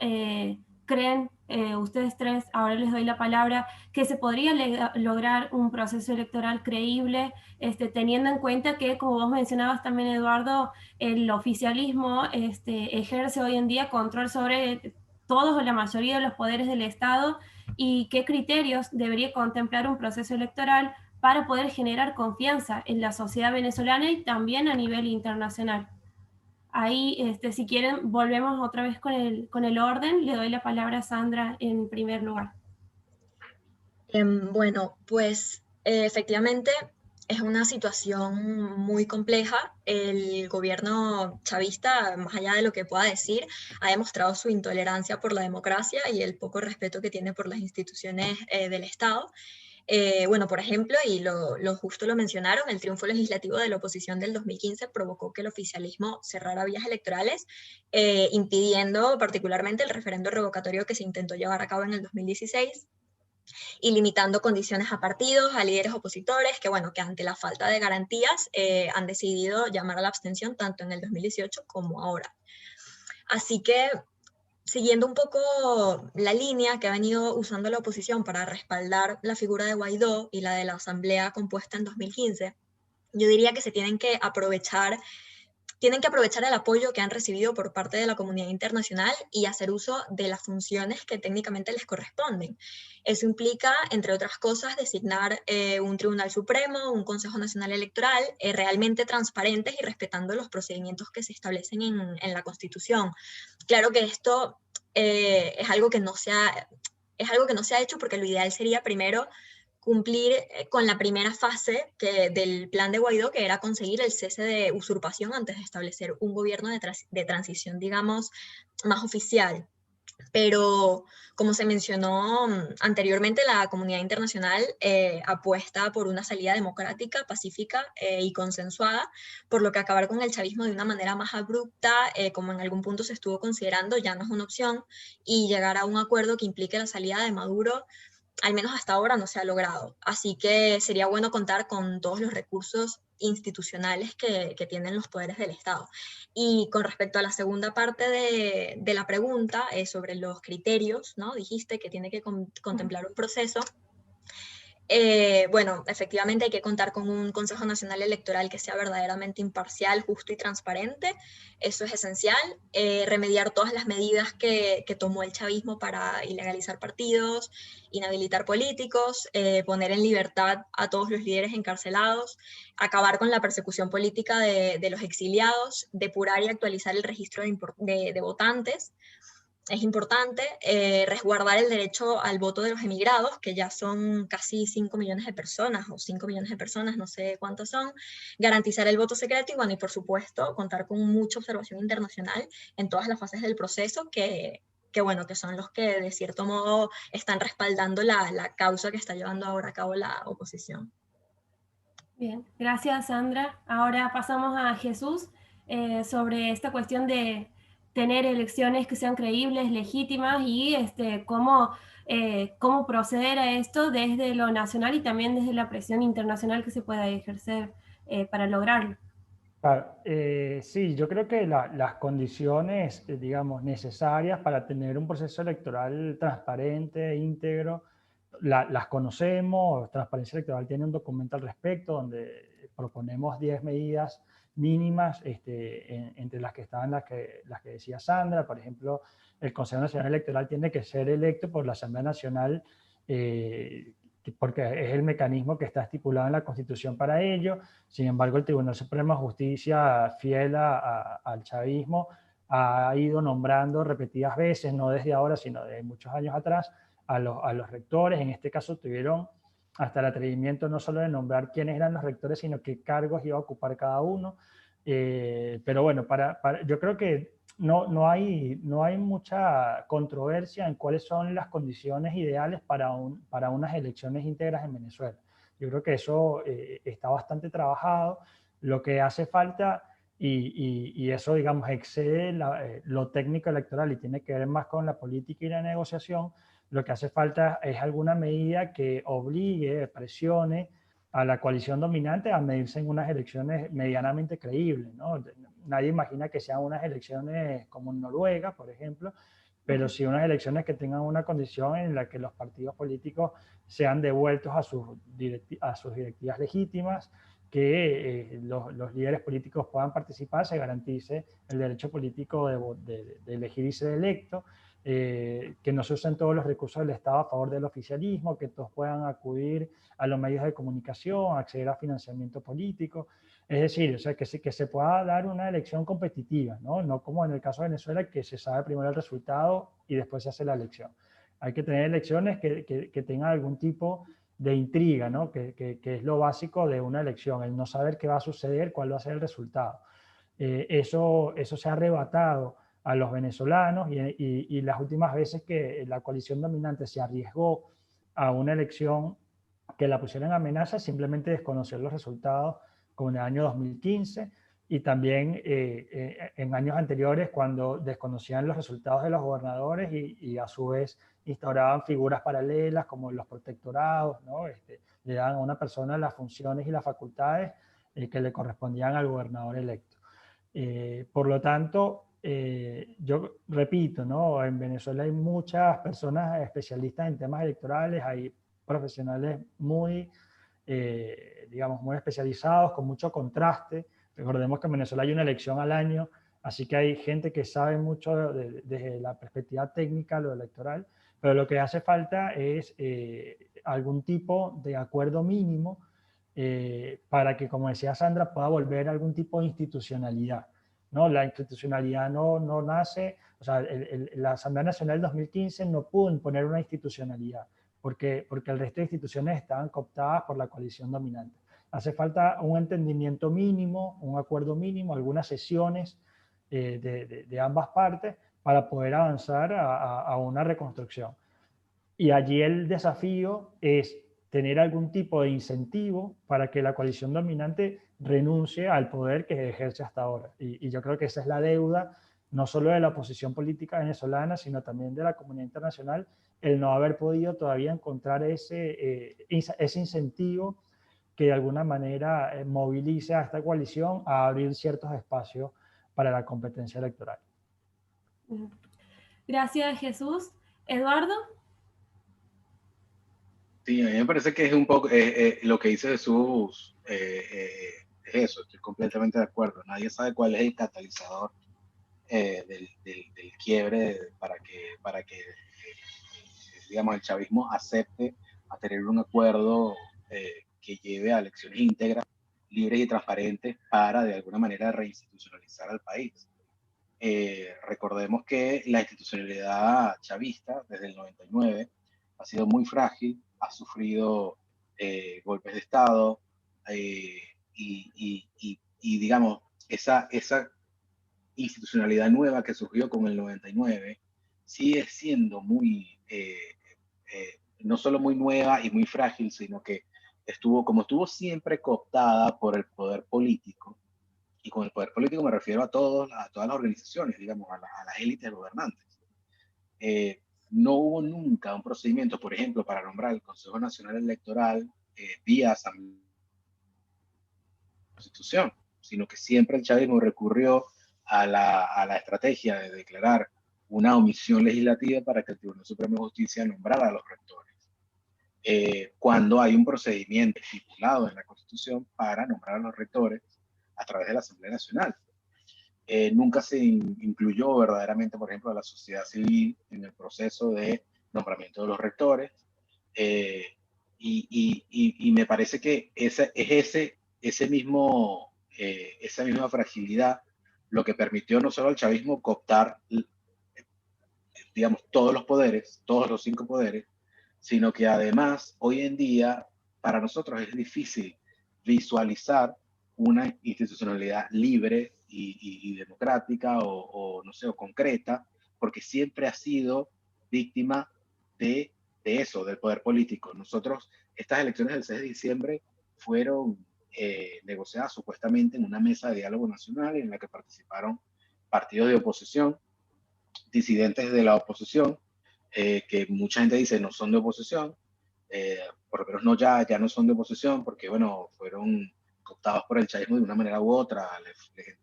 creen ustedes tres, ahora les doy la palabra, que se podría lograr un proceso electoral creíble, teniendo en cuenta que, como vos mencionabas también, Eduardo, el oficialismo ejerce hoy en día control sobre todos o la mayoría de los poderes del Estado, y qué criterios debería contemplar un proceso electoral para poder generar confianza en la sociedad venezolana y también a nivel internacional? Ahí, si quieren, volvemos otra vez con el orden. Le doy la palabra a Sandra en primer lugar. Bueno, pues efectivamente es una situación muy compleja. El gobierno chavista, más allá de lo que pueda decir, ha demostrado su intolerancia por la democracia y el poco respeto que tiene por las instituciones del Estado. Bueno, por ejemplo, y justo lo mencionaron, el triunfo legislativo de la oposición del 2015 provocó que el oficialismo cerrara vías electorales, impidiendo particularmente el referendo revocatorio que se intentó llevar a cabo en el 2016 y limitando condiciones a partidos, a líderes opositores, que bueno, que ante la falta de garantías han decidido llamar a la abstención tanto en el 2018 como ahora. Así que, siguiendo un poco la línea que ha venido usando la oposición para respaldar la figura de Guaidó y la de la asamblea compuesta en 2015, yo diría que se tienen que aprovechar el apoyo que han recibido por parte de la comunidad internacional y hacer uso de las funciones que técnicamente les corresponden. Eso implica, entre otras cosas, designar un Tribunal Supremo, un Consejo Nacional Electoral, realmente transparentes y respetando los procedimientos que se establecen en la Constitución. Claro que esto es algo que no se ha hecho, porque lo ideal sería primero cumplir con la primera fase del plan de Guaidó, que era conseguir el cese de usurpación antes de establecer un gobierno de transición, digamos, más oficial. Pero, como se mencionó anteriormente, la comunidad internacional apuesta por una salida democrática, pacífica y consensuada, por lo que acabar con el chavismo de una manera más abrupta, como en algún punto se estuvo considerando, ya no es una opción, y llegar a un acuerdo que implique la salida de Maduro, al menos hasta ahora, no se ha logrado. Así que sería bueno contar con todos los recursos institucionales que tienen los poderes del Estado. Y con respecto a la segunda parte de la pregunta, sobre los criterios, ¿no? Dijiste que tiene que contemplar un proceso. Bueno, efectivamente hay que contar con un Consejo Nacional Electoral que sea verdaderamente imparcial, justo y transparente. Eso es esencial. Remediar todas las medidas que tomó el chavismo para ilegalizar partidos, inhabilitar políticos, poner en libertad a todos los líderes encarcelados, acabar con la persecución política de los exiliados, depurar y actualizar el registro de votantes. Es importante resguardar el derecho al voto de los emigrados, que ya son casi 5 millones de personas, o 5 millones de personas, no sé cuántos son, garantizar el voto secreto y, bueno, y por supuesto, contar con mucha observación internacional en todas las fases del proceso, que son los que de cierto modo están respaldando la causa que está llevando ahora a cabo la oposición. Bien, gracias, Sandra. Ahora pasamos a Jesús sobre esta cuestión de tener elecciones que sean creíbles, legítimas y cómo proceder a esto desde lo nacional y también desde la presión internacional que se pueda ejercer para lograrlo. Claro, sí, yo creo que las condiciones, digamos, necesarias para tener un proceso electoral transparente, íntegro, las conocemos. Transparencia Electoral tiene un documento al respecto donde proponemos 10 medidas mínimas, entre las que estaban las que decía Sandra. Por ejemplo, el Consejo Nacional Electoral tiene que ser electo por la Asamblea Nacional, porque es el mecanismo que está estipulado en la Constitución para ello. Sin embargo, el Tribunal Supremo de Justicia, fiel al chavismo, ha ido nombrando repetidas veces, no desde ahora, sino de muchos años atrás, a los rectores. En este caso tuvieron hasta el atrevimiento no solo de nombrar quiénes eran los rectores, sino qué cargos iba a ocupar cada uno. Pero bueno, yo creo que no hay mucha controversia en cuáles son las condiciones ideales para unas elecciones íntegras en Venezuela. Yo creo que eso está bastante trabajado. Lo que hace falta, y eso, digamos, excede lo técnico electoral y tiene que ver más con la política y la negociación, lo que hace falta es alguna medida que obligue, presione a la coalición dominante a medirse en unas elecciones medianamente creíbles, ¿no? Nadie imagina que sean unas elecciones como en Noruega, por ejemplo, pero sí unas elecciones que tengan una condición en la que los partidos políticos sean devueltos a sus directivas legítimas, que los líderes políticos puedan participar, se garantice el derecho político de elegir y ser electo, que no se usen todos los recursos del Estado a favor del oficialismo, que todos puedan acudir a los medios de comunicación, acceder a financiamiento político. Es decir, o sea, que se pueda dar una elección competitiva, ¿no? No como en el caso de Venezuela, que se sabe primero el resultado y después se hace la elección. Hay que tener elecciones que tengan algún tipo de intriga, ¿no? Que es lo básico de una elección, el no saber qué va a suceder, cuál va a ser el resultado. Eso se ha arrebatado a los venezolanos y las últimas veces que la coalición dominante se arriesgó a una elección que la pusieron en amenaza, simplemente desconocer los resultados, como en el año 2015 y también en años anteriores cuando desconocían los resultados de los gobernadores y a su vez instauraban figuras paralelas como los protectorados, ¿no? Le daban a una persona las funciones y las facultades que le correspondían al gobernador electo. Por lo tanto, yo repito, ¿no? En Venezuela hay muchas personas especialistas en temas electorales, hay profesionales muy, digamos, muy especializados, con mucho contraste. Recordemos que en Venezuela hay una elección al año, así que hay gente que sabe mucho desde la perspectiva técnica, lo electoral, pero lo que hace falta es algún tipo de acuerdo mínimo para que, como decía Sandra, pueda volver a algún tipo de institucionalidad, ¿no? La institucionalidad no nace, o sea, la Asamblea Nacional del 2015 no pudo imponer una institucionalidad, porque el resto de instituciones estaban cooptadas por la coalición dominante. Hace falta un entendimiento mínimo, un acuerdo mínimo, algunas sesiones de ambas partes para poder avanzar a una reconstrucción. Y allí el desafío es tener algún tipo de incentivo para que la coalición dominante renuncie al poder que ejerce hasta ahora. Y yo creo que esa es la deuda, no solo de la oposición política venezolana, sino también de la comunidad internacional, el no haber podido todavía encontrar ese incentivo que de alguna manera movilice a esta coalición a abrir ciertos espacios para la competencia electoral. Gracias, Jesús. Eduardo. Sí, a mí me parece que es un poco lo que dice Jesús, es eso, estoy completamente de acuerdo. Nadie sabe cuál es el catalizador del quiebre para que digamos, el chavismo acepte a tener un acuerdo que lleve a elecciones íntegras, libres y transparentes para de alguna manera reinstitucionalizar al país. Recordemos que la institucionalidad chavista desde el 99 ha sido muy frágil, ha sufrido golpes de Estado y digamos, esa institucionalidad nueva que surgió con el 99 sigue siendo muy, no solo muy nueva y muy frágil, sino que como estuvo siempre cooptada por el poder político, y con el poder político me refiero a todas las organizaciones, digamos, a las élites gobernantes. No hubo nunca un procedimiento, por ejemplo, para nombrar el Consejo Nacional Electoral vía Asamblea Constitución, sino que siempre el chavismo recurrió a la estrategia de declarar una omisión legislativa para que el Tribunal Supremo de Justicia nombrara a los rectores. Cuando hay un procedimiento estipulado en la Constitución para nombrar a los rectores a través de la Asamblea Nacional. Nunca se incluyó verdaderamente, por ejemplo, a la sociedad civil en el proceso de nombramiento de los rectores. Y me parece que esa misma fragilidad lo que permitió no solo al chavismo cooptar, digamos, todos los poderes, todos los 5 poderes, sino que además hoy en día para nosotros es difícil visualizar una institucionalidad libre y democrática o, no sé, o concreta, porque siempre ha sido víctima de, de eso, del poder político. Nosotros, estas elecciones del 6 de diciembre fueron negociadas supuestamente en una mesa de diálogo nacional en la que participaron partidos de oposición, disidentes de la oposición, que mucha gente dice no son de oposición, por lo menos no ya no son de oposición porque, bueno, fueron cooptados por el chavismo de una manera u otra,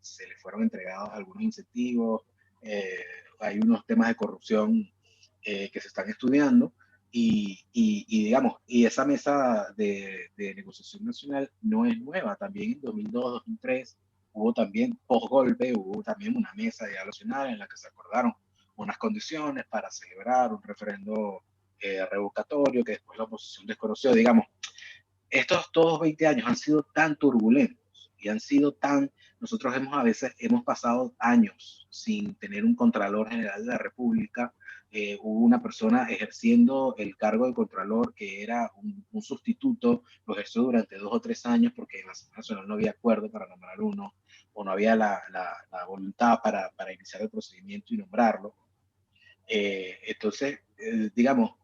se les fueron entregados algunos incentivos, hay unos temas de corrupción que se están estudiando y digamos, y esa mesa de negociación nacional no es nueva, también en 2002, 2003 hubo también, post golpe, hubo también una mesa de diálogo nacional en la que se acordaron unas condiciones para celebrar un referendo revocatorio que después la oposición desconoció. Digamos, estos todos 20 años han sido tan turbulentos y han sido tan, nosotros a veces hemos pasado años sin tener un Contralor General de la República. Hubo una persona ejerciendo el cargo de Contralor que era un sustituto, lo ejerció durante 2 o 3 años porque en la Asamblea Nacional no había acuerdo para nombrar uno, o no había la voluntad para iniciar el procedimiento y nombrarlo. Entonces, digamos,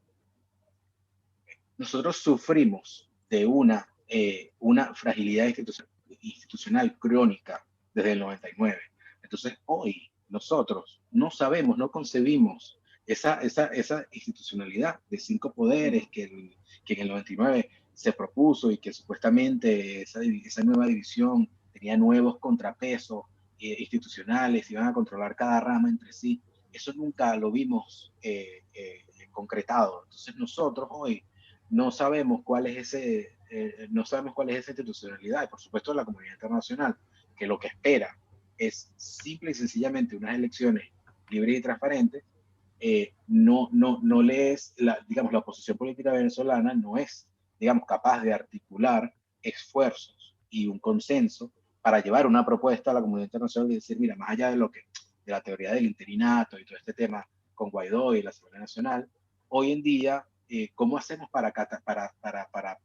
nosotros sufrimos de una fragilidad institucional crónica desde el 99. Entonces, hoy nosotros no sabemos, no concebimos esa institucionalidad de 5 poderes que en el 99 se propuso y que supuestamente esa nueva división tenía nuevos contrapesos institucionales, iban a controlar cada rama entre sí. Eso nunca lo vimos concretado. Entonces nosotros hoy no sabemos cuál es no sabemos cuál es esa institucionalidad, y por supuesto la comunidad internacional, que lo que espera es simple y sencillamente unas elecciones libres y transparentes. No lees, digamos, la oposición política venezolana no es, digamos, capaz de articular esfuerzos y un consenso para llevar una propuesta a la comunidad internacional y decir, mira, más allá de de la teoría del interinato y todo este tema con Guaidó y la Asamblea Nacional, hoy en día, ¿cómo hacemos para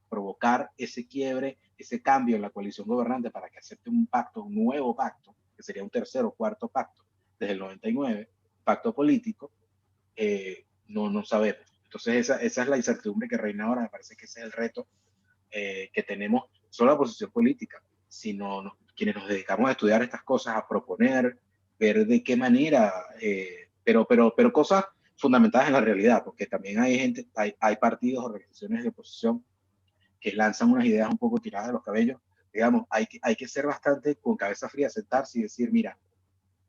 provocar ese quiebre, ese cambio en la coalición gobernante para que acepte un pacto, un nuevo pacto, que sería un tercer o cuarto pacto desde el 99, pacto político? No sabemos. Entonces esa es la incertidumbre que reina ahora. Me parece que ese es el reto que tenemos, no solo la posición política, sino quienes nos dedicamos a estudiar estas cosas, a proponer, ver de qué manera, pero cosas fundamentadas en la realidad, porque también hay partidos, organizaciones de oposición que lanzan unas ideas un poco tiradas de los cabellos. Digamos, hay que ser bastante con cabeza fría, sentarse y decir, mira,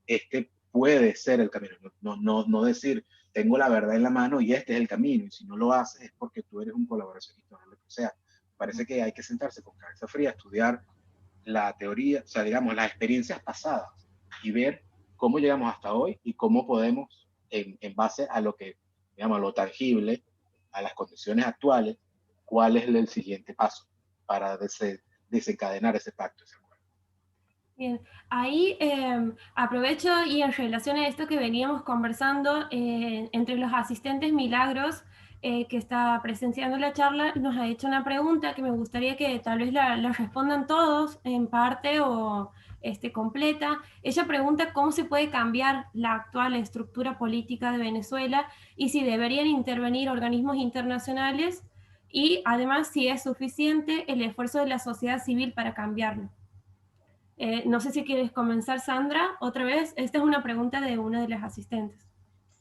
este puede ser el camino, no decir, tengo la verdad en la mano y este es el camino, y si no lo haces es porque tú eres un colaboracionista o lo que sea. Parece que hay que sentarse con cabeza fría, estudiar la teoría, o sea, digamos, las experiencias pasadas y ver cómo llegamos hasta hoy y cómo podemos, en base a lo que, digamos, a lo tangible, a las condiciones actuales, cuál es el siguiente paso para desencadenar ese pacto, ese acuerdo. Bien, ahí aprovecho y en relación a esto que veníamos conversando, entre los asistentes Milagros, que está presenciando la charla, nos ha hecho una pregunta que me gustaría que tal vez la respondan todos en parte o completa. Ella pregunta cómo se puede cambiar la actual estructura política de Venezuela y si deberían intervenir organismos internacionales y además si es suficiente el esfuerzo de la sociedad civil para cambiarlo. No sé si quieres comenzar, Sandra, otra vez. Esta es una pregunta de una de las asistentes.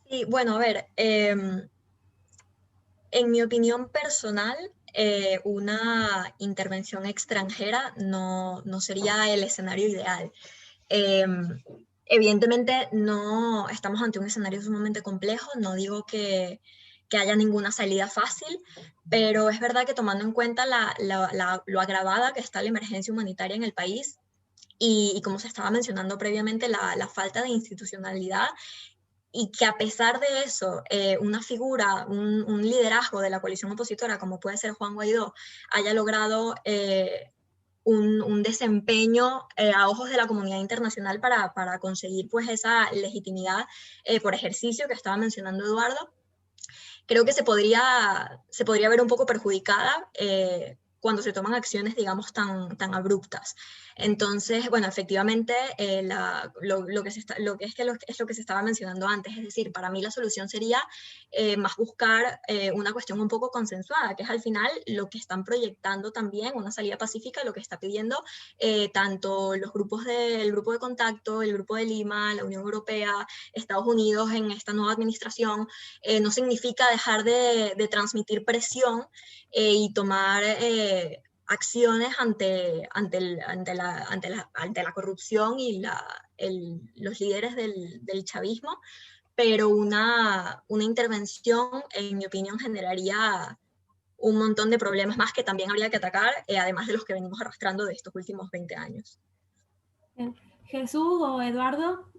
Sí, bueno, a ver, en mi opinión personal, una intervención extranjera no sería el escenario ideal. Evidentemente no estamos ante un escenario sumamente complejo, no digo que haya ninguna salida fácil, pero es verdad que tomando en cuenta lo agravada que está la emergencia humanitaria en el país y como se estaba mencionando previamente, la falta de institucionalidad, y que a pesar de eso, una figura, un liderazgo de la coalición opositora, como puede ser Juan Guaidó, haya logrado un desempeño a ojos de la comunidad internacional para conseguir pues esa legitimidad por ejercicio que estaba mencionando Eduardo, creo que se podría ver un poco perjudicada cuando se toman acciones, digamos, tan abruptas. Entonces, bueno, efectivamente, lo que se estaba mencionando antes, es decir, para mí la solución sería más buscar una cuestión un poco consensuada, que es al final lo que están proyectando también, una salida pacífica, lo que está pidiendo tanto los grupos el grupo de contacto, el grupo de Lima, la Unión Europea, Estados Unidos en esta nueva administración. No significa dejar de transmitir presión y tomar acciones ante la corrupción y los líderes del chavismo, pero una intervención, en mi opinión, generaría un montón de problemas más que también habría que atacar, además de los que venimos arrastrando de estos últimos 20 años. Bien. Jesús o Eduardo.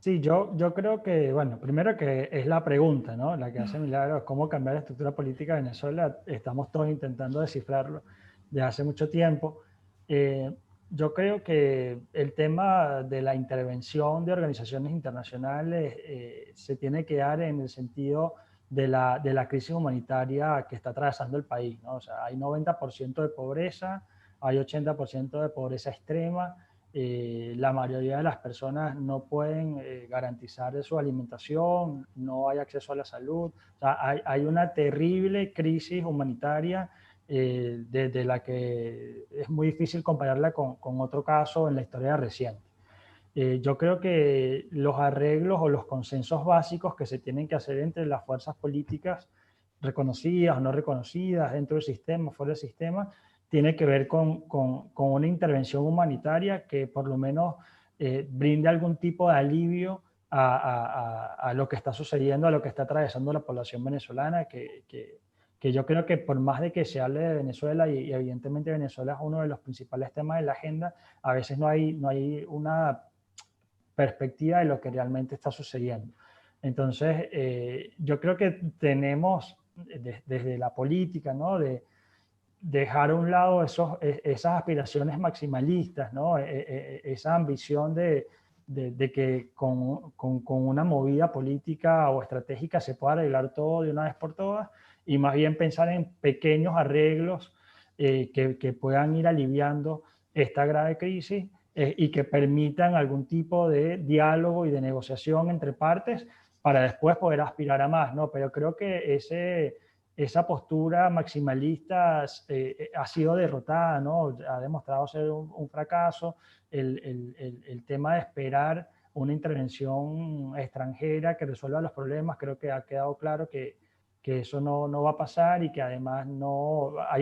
Sí, yo creo que, bueno, primero que es la pregunta, ¿no? La que hace Milagros, ¿cómo cambiar la estructura política de Venezuela? Estamos todos intentando descifrarlo desde hace mucho tiempo. Yo creo que el tema de la intervención de organizaciones internacionales se tiene que dar en el sentido de la crisis humanitaria que está atravesando el país, ¿no? O sea, hay 90% de pobreza, hay 80% de pobreza extrema. La mayoría de las personas no pueden garantizar su alimentación, no hay acceso a la salud. O sea, hay una terrible crisis humanitaria de la que es muy difícil compararla con otro caso en la historia reciente. Yo creo que los arreglos o los consensos básicos que se tienen que hacer entre las fuerzas políticas reconocidas o no reconocidas, dentro del sistema, fuera del sistema, tiene que ver con una intervención humanitaria que por lo menos brinde algún tipo de alivio a lo que está sucediendo, a lo que está atravesando la población venezolana, que yo creo que por más de que se hable de Venezuela, y evidentemente Venezuela es uno de los principales temas de la agenda, a veces no hay una perspectiva de lo que realmente está sucediendo. Entonces, yo creo que tenemos desde la política, ¿no? De dejar a un lado esas aspiraciones maximalistas, ¿no? Esa ambición de que con una movida política o estratégica se pueda arreglar todo de una vez por todas, y más bien pensar en pequeños arreglos que puedan ir aliviando esta grave crisis y que permitan algún tipo de diálogo y de negociación entre partes para después poder aspirar a más, ¿no? Pero creo que esa postura maximalista ha sido derrotada, ¿no? Ha demostrado ser un fracaso. El tema de esperar una intervención extranjera que resuelva los problemas, creo que ha quedado claro que eso no va a pasar, y que además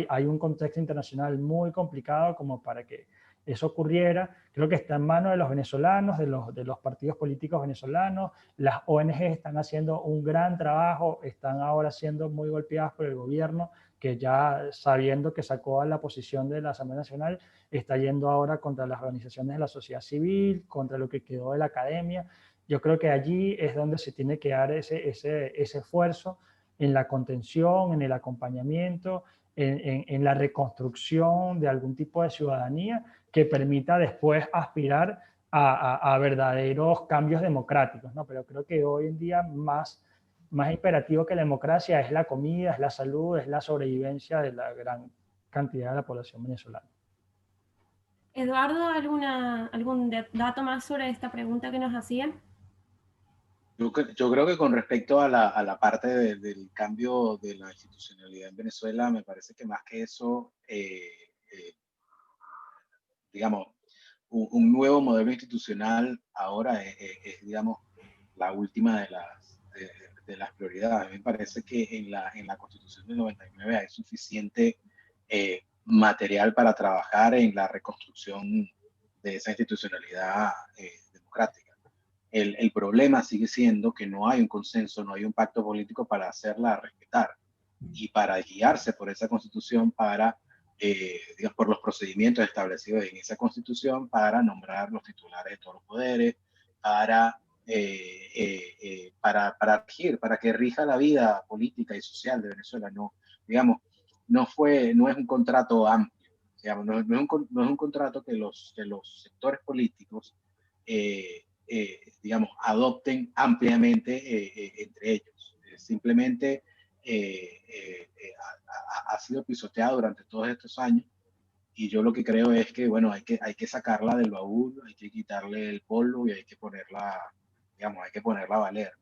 hay un contexto internacional muy complicado como para que eso ocurriera. Creo que está en manos de los venezolanos, de los partidos políticos venezolanos. Las ONG están haciendo un gran trabajo, están ahora siendo muy golpeadas por el gobierno, que ya sabiendo que sacó a la posición de la Asamblea Nacional, está yendo ahora contra las organizaciones de la sociedad civil, contra lo que quedó de la academia. Yo creo que allí es donde se tiene que dar ese esfuerzo en la contención, en el acompañamiento, en la reconstrucción de algún tipo de ciudadanía que permita después aspirar a verdaderos cambios democráticos, ¿no? Pero creo que hoy en día más imperativo que la democracia es la comida, es la salud, es la sobrevivencia de la gran cantidad de la población venezolana. Eduardo, ¿algún dato más sobre esta pregunta que nos hacían? Yo creo que con respecto a la parte del cambio de la institucionalidad en Venezuela, me parece que más que eso, digamos, un nuevo modelo institucional ahora digamos, la última de las prioridades. Me parece que en la Constitución del 99 hay suficiente material para trabajar en la reconstrucción de esa institucionalidad democrática. El problema sigue siendo que no hay un consenso, no hay un pacto político para hacerla respetar y para guiarse por esa constitución, digamos, por los procedimientos establecidos en esa constitución para nombrar los titulares de todos los poderes, para regir, para que rija la vida política y social de Venezuela. No, digamos, no es un contrato amplio, digamos, no es un contrato que los sectores políticos digamos, adopten ampliamente entre ellos. simplemente ha sido pisoteado durante todos estos años. Y yo lo que creo es que, bueno, hay que sacarla del baúl, hay que quitarle el polvo y hay que ponerla, digamos, hay que ponerla a valer.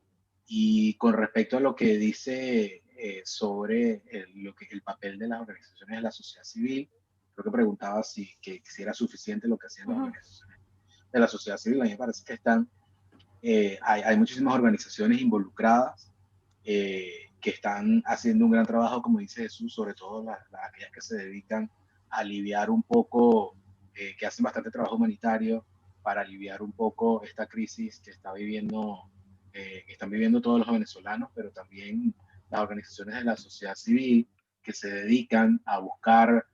Y con respecto a lo que dice sobre el papel de las organizaciones de la sociedad civil, creo que preguntaba si era suficiente lo que hacían las organizaciones de la sociedad civil. A mí me parece que hay muchísimas organizaciones involucradas que están haciendo un gran trabajo, como dice Jesús, sobre todo aquellas que se dedican a aliviar un poco, que hacen bastante trabajo humanitario para aliviar un poco esta crisis que están viviendo todos los venezolanos, pero también las organizaciones de la sociedad civil que se dedican a buscar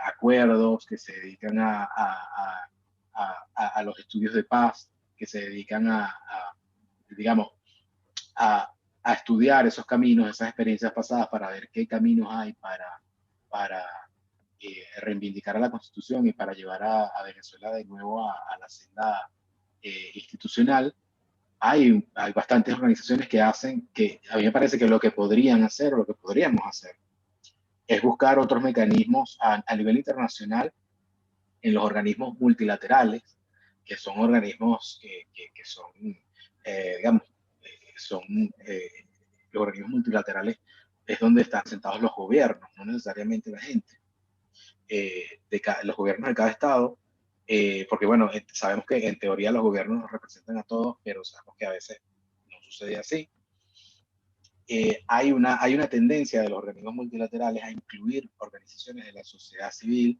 acuerdos, que se dedican a los estudios de paz, que se dedican digamos, a estudiar esos caminos, esas experiencias pasadas para ver qué caminos hay para reivindicar a la Constitución y para llevar a Venezuela de nuevo a la senda institucional. Hay bastantes organizaciones que hacen, que a mí me parece que lo que podrían hacer o lo que podríamos hacer es buscar otros mecanismos a nivel internacional en los organismos multilaterales, que son organismos que son, digamos, son los organismos multilaterales es donde están sentados los gobiernos, no necesariamente la gente, los gobiernos de cada estado, porque bueno, sabemos que en teoría los gobiernos nos representan a todos, pero sabemos que a veces no sucede así. Hay una tendencia de los organismos multilaterales a incluir organizaciones de la sociedad civil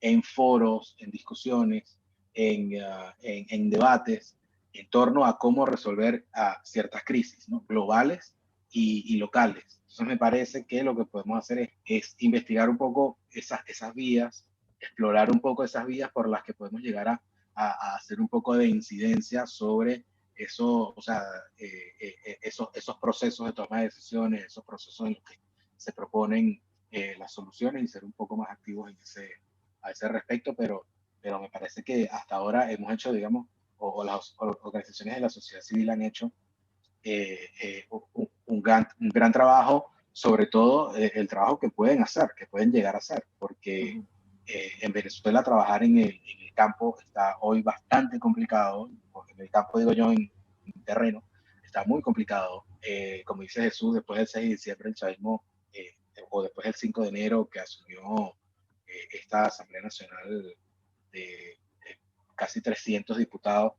en foros, en discusiones, en debates en torno a cómo resolver ciertas crisis, ¿no? Globales y locales. Entonces me parece que lo que podemos hacer es investigar un poco esas vías, explorar un poco esas vías por las que podemos llegar a hacer un poco de incidencia sobre eso, o sea, esos procesos de toma de decisiones, esos procesos en los que se proponen las soluciones y ser un poco más activos a ese respecto, pero me parece que hasta ahora hemos hecho, digamos, o las organizaciones de la sociedad civil han hecho un gran trabajo, sobre todo el trabajo que pueden hacer, que pueden llegar a hacer, porque en Venezuela trabajar en el campo está hoy bastante complicado, porque en el campo digo yo en terreno, está muy complicado. Como dice Jesús, después del 6 de diciembre el chavismo, o después del 5 de enero que asumió esta Asamblea Nacional de casi 300 diputados,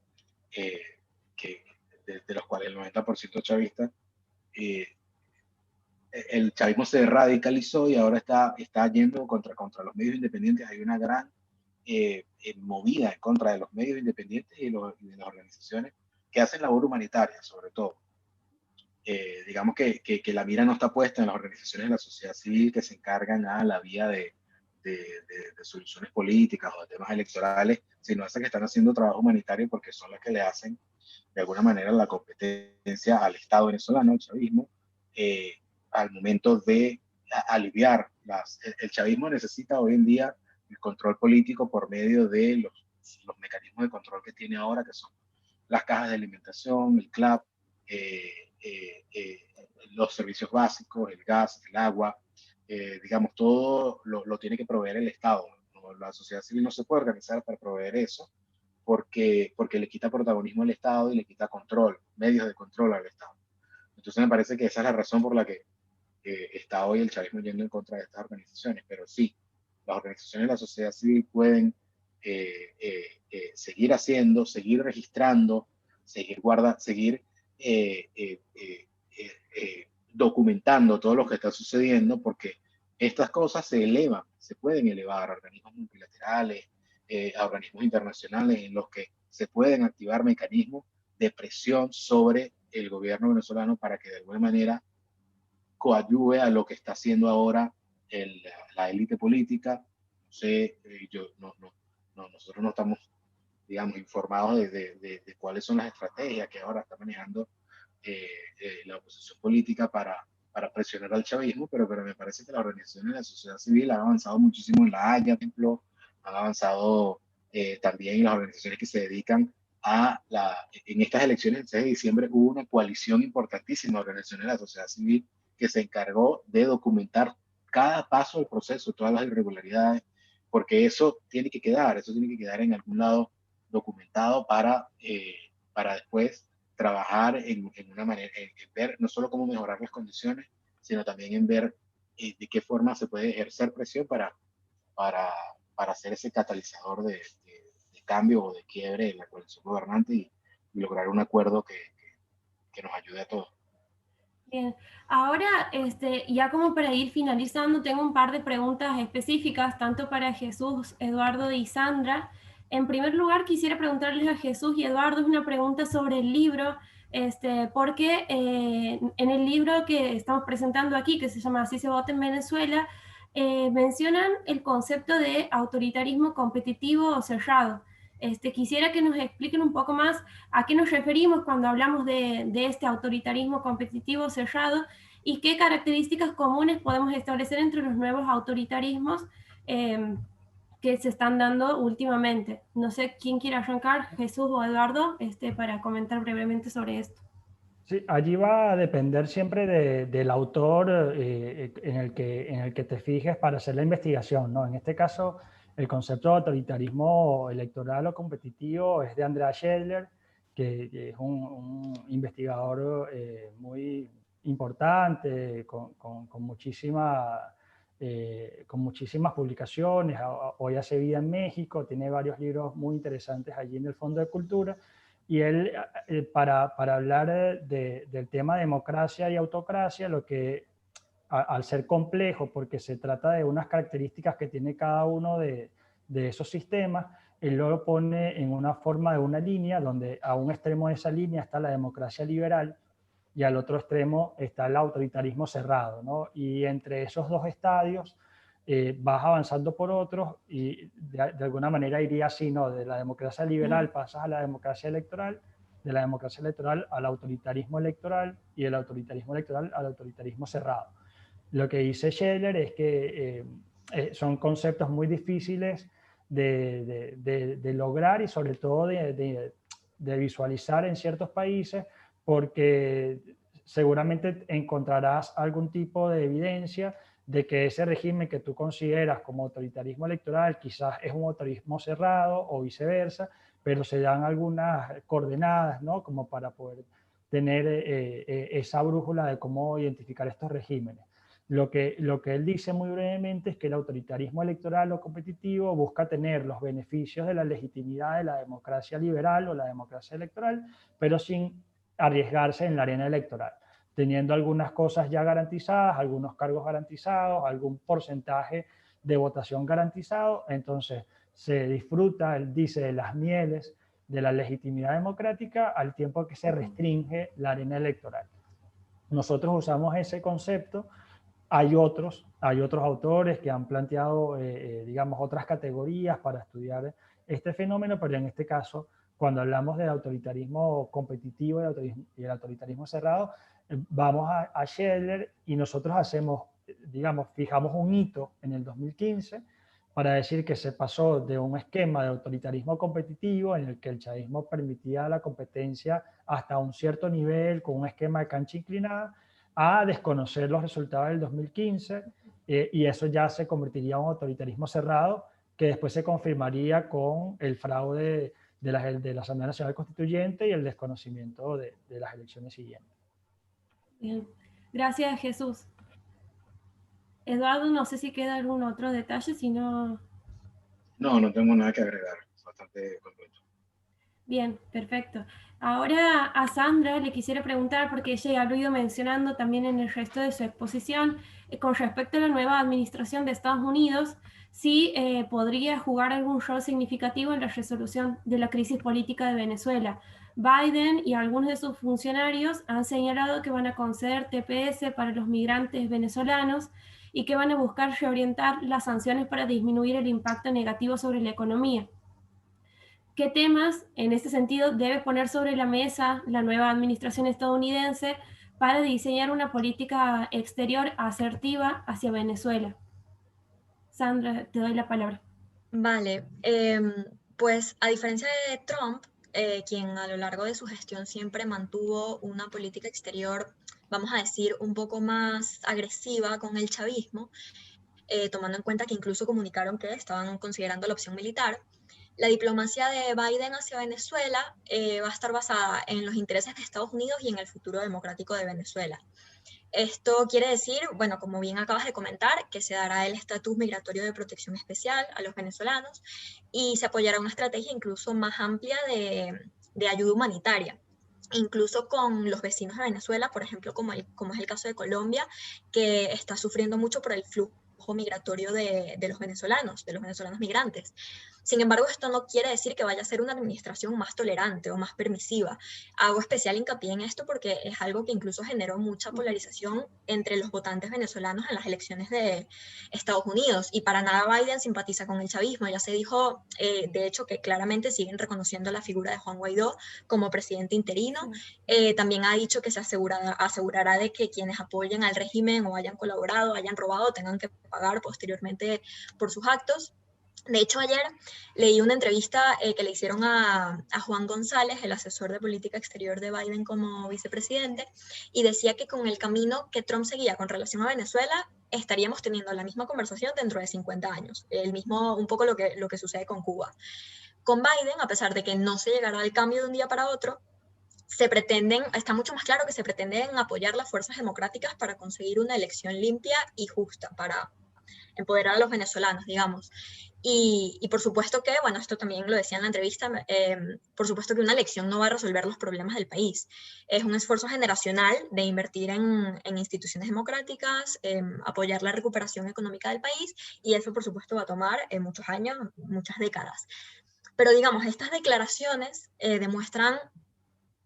de los cuales el 90% chavistas, el chavismo se radicalizó y ahora está yendo contra los medios independientes. Hay una gran movida en contra de los medios independientes y de las organizaciones que hacen labor humanitaria, sobre todo. Digamos que la mira no está puesta en las organizaciones de la sociedad civil que se encargan a la vía de soluciones políticas o de temas electorales, sino esas que están haciendo trabajo humanitario porque son las que le hacen de alguna manera la competencia al Estado venezolano, al chavismo, al momento de aliviar el chavismo necesita hoy en día el control político por medio de los mecanismos de control que tiene ahora, que son las cajas de alimentación, el CLAP, los servicios básicos, el gas, el agua, digamos, todo lo tiene que proveer el Estado, ¿no? La sociedad civil no se puede organizar para proveer eso porque le quita protagonismo al Estado y le quita control, medios de control al Estado. Entonces me parece que esa es la razón por la que está hoy el chavismo yendo en contra de estas organizaciones. Pero sí, las organizaciones de la sociedad civil pueden seguir haciendo, seguir registrando, seguir documentando todo lo que está sucediendo, porque estas cosas se pueden elevar a organismos multilaterales, a organismos internacionales en los que se pueden activar mecanismos de presión sobre el gobierno venezolano para que de alguna manera coadyuve a lo que está haciendo ahora la élite política. No sé, nosotros no estamos, digamos, informados de cuáles son las estrategias que ahora está manejando la oposición política para presionar al chavismo, pero me parece que las organizaciones de la sociedad civil han avanzado muchísimo en La Haya, por ejemplo, han avanzado también en las organizaciones que se dedican en estas elecciones del 6 de diciembre hubo una coalición importantísima de organizaciones de la sociedad civil que se encargó de documentar cada paso del proceso, todas las irregularidades, porque eso tiene que quedar en algún lado documentado para después trabajar en una manera, en ver no solo cómo mejorar las condiciones, sino también en ver de qué forma se puede ejercer presión para, para ser ese catalizador de cambio o de quiebre en la coalición gobernante y lograr un acuerdo que nos ayude a todos. Bien, ahora ya como para ir finalizando, tengo un par de preguntas específicas, tanto para Jesús, Eduardo y Sandra. En primer lugar, quisiera preguntarles a Jesús y Eduardo una pregunta sobre el libro, porque en el libro que estamos presentando aquí, que se llama Así se vota en Venezuela, mencionan el concepto de autoritarismo competitivo o cerrado. Quisiera que nos expliquen un poco más a qué nos referimos cuando hablamos de este autoritarismo competitivo cerrado y qué características comunes podemos establecer entre los nuevos autoritarismos que se están dando últimamente. No sé quién quiere arrancar, Jesús o Eduardo, para comentar brevemente sobre esto. Sí, allí va a depender siempre del autor en el que te fijes para hacer la investigación, ¿no? En este caso, el concepto de autoritarismo electoral o competitivo es de Andrea Scheller, que es un investigador muy importante, con muchísimas publicaciones. Hoy hace vida en México, tiene varios libros muy interesantes allí en el Fondo de Cultura. Y él, para hablar del tema democracia y autocracia, al ser complejo, porque se trata de unas características que tiene cada uno de esos sistemas, él lo pone en una forma de una línea, donde a un extremo de esa línea está la democracia liberal y al otro extremo está el autoritarismo cerrado, ¿no? Y entre esos dos estadios vas avanzando por otros y de alguna manera iría así, ¿no? De la democracia liberal pasas a la democracia electoral, de la democracia electoral al autoritarismo electoral y del autoritarismo electoral al autoritarismo cerrado. Lo que dice Scheller es que son conceptos muy difíciles de lograr y sobre todo de visualizar en ciertos países, porque seguramente encontrarás algún tipo de evidencia de que ese régimen que tú consideras como autoritarismo electoral quizás es un autoritarismo cerrado o viceversa, pero se dan algunas coordenadas, ¿no? Como para poder tener esa brújula de cómo identificar estos regímenes. Lo que él dice muy brevemente es que el autoritarismo electoral o competitivo busca tener los beneficios de la legitimidad de la democracia liberal o la democracia electoral, pero sin arriesgarse en la arena electoral, teniendo algunas cosas ya garantizadas, algunos cargos garantizados, algún porcentaje de votación garantizado. Entonces se disfruta, él dice, de las mieles de la legitimidad democrática al tiempo que se restringe la arena electoral. Nosotros usamos ese concepto. Hay otros autores que han planteado, digamos, otras categorías para estudiar este fenómeno, pero en este caso, cuando hablamos del autoritarismo competitivo y el autoritarismo cerrado, vamos a Scheller y nosotros hacemos, digamos, fijamos un hito en el 2015 para decir que se pasó de un esquema de autoritarismo competitivo en el que el chavismo permitía la competencia hasta un cierto nivel con un esquema de cancha inclinada, a desconocer los resultados del 2015 y eso ya se convertiría en un autoritarismo cerrado que después se confirmaría con el fraude de la Asamblea Nacional Constituyente y el desconocimiento de las elecciones siguientes. Bien. Gracias, Jesús. Eduardo, no sé si queda algún otro detalle, si no... No tengo nada que agregar, bastante completo. Bien, perfecto. Ahora a Sandra le quisiera preguntar, porque ella ya lo ha ido mencionando también en el resto de su exposición, con respecto a la nueva administración de Estados Unidos, si podría jugar algún rol significativo en la resolución de la crisis política de Venezuela. Biden y algunos de sus funcionarios han señalado que van a conceder TPS para los migrantes venezolanos y que van a buscar reorientar las sanciones para disminuir el impacto negativo sobre la economía. ¿Qué temas, en este sentido, debe poner sobre la mesa la nueva administración estadounidense para diseñar una política exterior asertiva hacia Venezuela? Sandra, te doy la palabra. Vale, pues a diferencia de Trump, quien a lo largo de su gestión siempre mantuvo una política exterior, vamos a decir, un poco más agresiva con el chavismo, tomando en cuenta que incluso comunicaron que estaban considerando la opción militar. La diplomacia de Biden hacia Venezuela va a estar basada en los intereses de Estados Unidos y en el futuro democrático de Venezuela. Esto quiere decir, bueno, como bien acabas de comentar, que se dará el estatus migratorio de protección especial a los venezolanos y se apoyará una estrategia incluso más amplia de ayuda humanitaria, incluso con los vecinos de Venezuela, por ejemplo, como es el caso de Colombia, que está sufriendo mucho por el flujo migratorio de los venezolanos migrantes. Sin embargo, esto no quiere decir que vaya a ser una administración más tolerante o más permisiva. Hago especial hincapié en esto porque es algo que incluso generó mucha polarización entre los votantes venezolanos en las elecciones de Estados Unidos, y para nada Biden simpatiza con el chavismo. Ya se dijo, de hecho, que claramente siguen reconociendo la figura de Juan Guaidó como presidente interino. También ha dicho que se asegurará de que quienes apoyen al régimen o hayan colaborado, hayan robado, tengan que pagar posteriormente por sus actos. De hecho, ayer leí una entrevista que le hicieron a Juan González, el asesor de política exterior de Biden como vicepresidente, y decía que con el camino que Trump seguía con relación a Venezuela, estaríamos teniendo la misma conversación dentro de 50 años, un poco lo que sucede con Cuba. Con Biden, a pesar de que no se llegará al cambio de un día para otro, está mucho más claro que se pretenden apoyar las fuerzas democráticas para conseguir una elección limpia y justa, para empoderar a los venezolanos, digamos. Y por supuesto que, bueno, esto también lo decía en la entrevista, por supuesto que una elección no va a resolver los problemas del país. Es un esfuerzo generacional de invertir en instituciones democráticas, apoyar la recuperación económica del país, y eso, por supuesto, va a tomar muchos años, muchas décadas. Pero, digamos, estas declaraciones demuestran,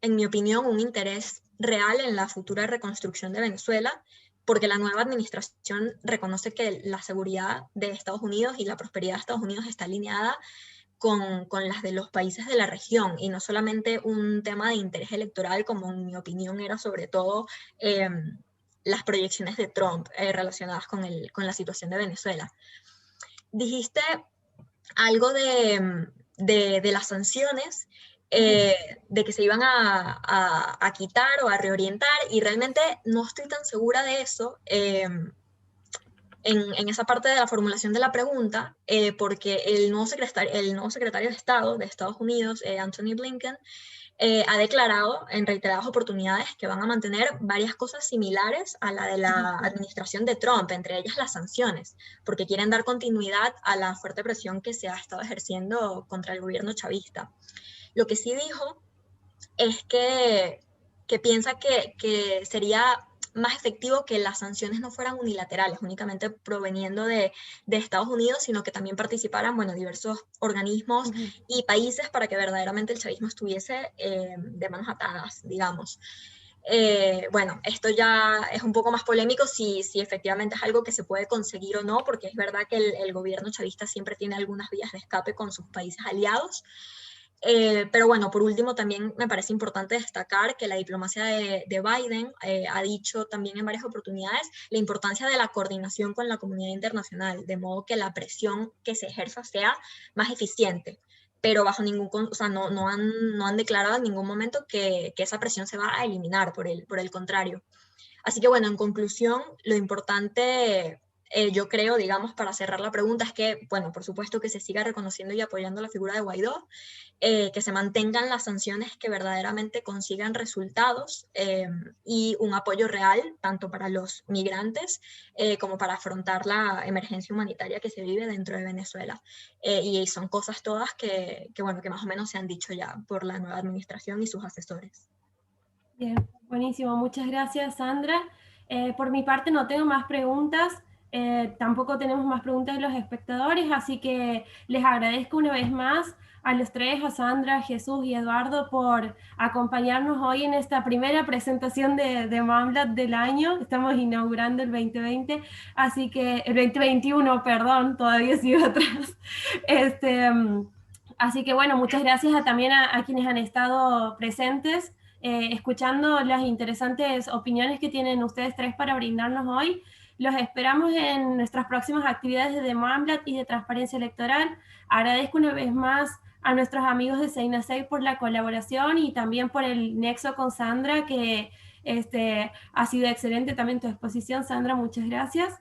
en mi opinión, un interés real en la futura reconstrucción de Venezuela, porque la nueva administración reconoce que la seguridad de Estados Unidos y la prosperidad de Estados Unidos está alineada con las de los países de la región, y no solamente un tema de interés electoral, como en mi opinión era sobre todo las proyecciones de Trump relacionadas con la situación de Venezuela. Dijiste algo de las sanciones, de que se iban a quitar o a reorientar, y realmente no estoy tan segura de eso en esa parte de la formulación de la pregunta, porque el nuevo secretario de Estado de Estados Unidos, Anthony Blinken, ha declarado en reiteradas oportunidades que van a mantener varias cosas similares a la de la administración de Trump, entre ellas las sanciones, porque quieren dar continuidad a la fuerte presión que se ha estado ejerciendo contra el gobierno chavista. Lo que sí dijo es que piensa que sería más efectivo que las sanciones no fueran unilaterales, únicamente proveniendo de Estados Unidos, sino que también participaran, bueno, diversos organismos y países, para que verdaderamente el chavismo estuviese de manos atadas, digamos. Bueno, esto ya es un poco más polémico si efectivamente es algo que se puede conseguir o no, porque es verdad que el gobierno chavista siempre tiene algunas vías de escape con sus países aliados. Pero bueno, por último, también me parece importante destacar que la diplomacia de Biden ha dicho también en varias oportunidades la importancia de la coordinación con la comunidad internacional, de modo que la presión que se ejerza sea más eficiente, pero bajo o sea, no han declarado en ningún momento que esa presión se va a eliminar, por el contrario. Así que bueno, en conclusión, lo importante, yo creo, digamos, para cerrar la pregunta, es que, bueno, por supuesto que se siga reconociendo y apoyando la figura de Guaidó, que se mantengan las sanciones que verdaderamente consigan resultados, y un apoyo real tanto para los migrantes como para afrontar la emergencia humanitaria que se vive dentro de Venezuela. Y son cosas todas bueno, que más o menos se han dicho ya por la nueva administración y sus asesores. Bien, buenísimo. Muchas gracias, Sandra. Por mi parte no tengo más preguntas. Tampoco tenemos más preguntas de los espectadores, así que les agradezco una vez más a los tres, a Sandra, Jesús y Eduardo, por acompañarnos hoy en esta primera presentación de Mamblat del año. Estamos inaugurando el 2020, así que el 2021, perdón, todavía sigo atrás. Así que bueno, muchas gracias también a quienes han estado presentes, escuchando las interesantes opiniones que tienen ustedes tres para brindarnos hoy. Los esperamos en nuestras próximas actividades de Mamblat y de transparencia electoral. Agradezco una vez más a nuestros amigos de Seinasec por la colaboración y también por el nexo con Sandra, que ha sido excelente también tu exposición, Sandra, muchas gracias.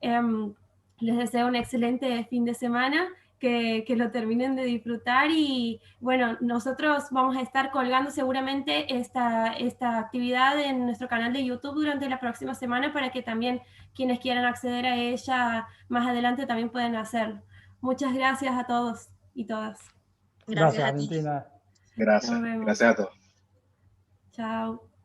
Les deseo un excelente fin de semana, que lo terminen de disfrutar y bueno, nosotros vamos a estar colgando seguramente esta actividad en nuestro canal de YouTube durante la próxima semana para que también quienes quieran acceder a ella más adelante también pueden hacerlo. Muchas gracias a todos y todas. Gracias Gracias, a ti. Valentina. Gracias, Nos vemos. gracias a todos. Chao.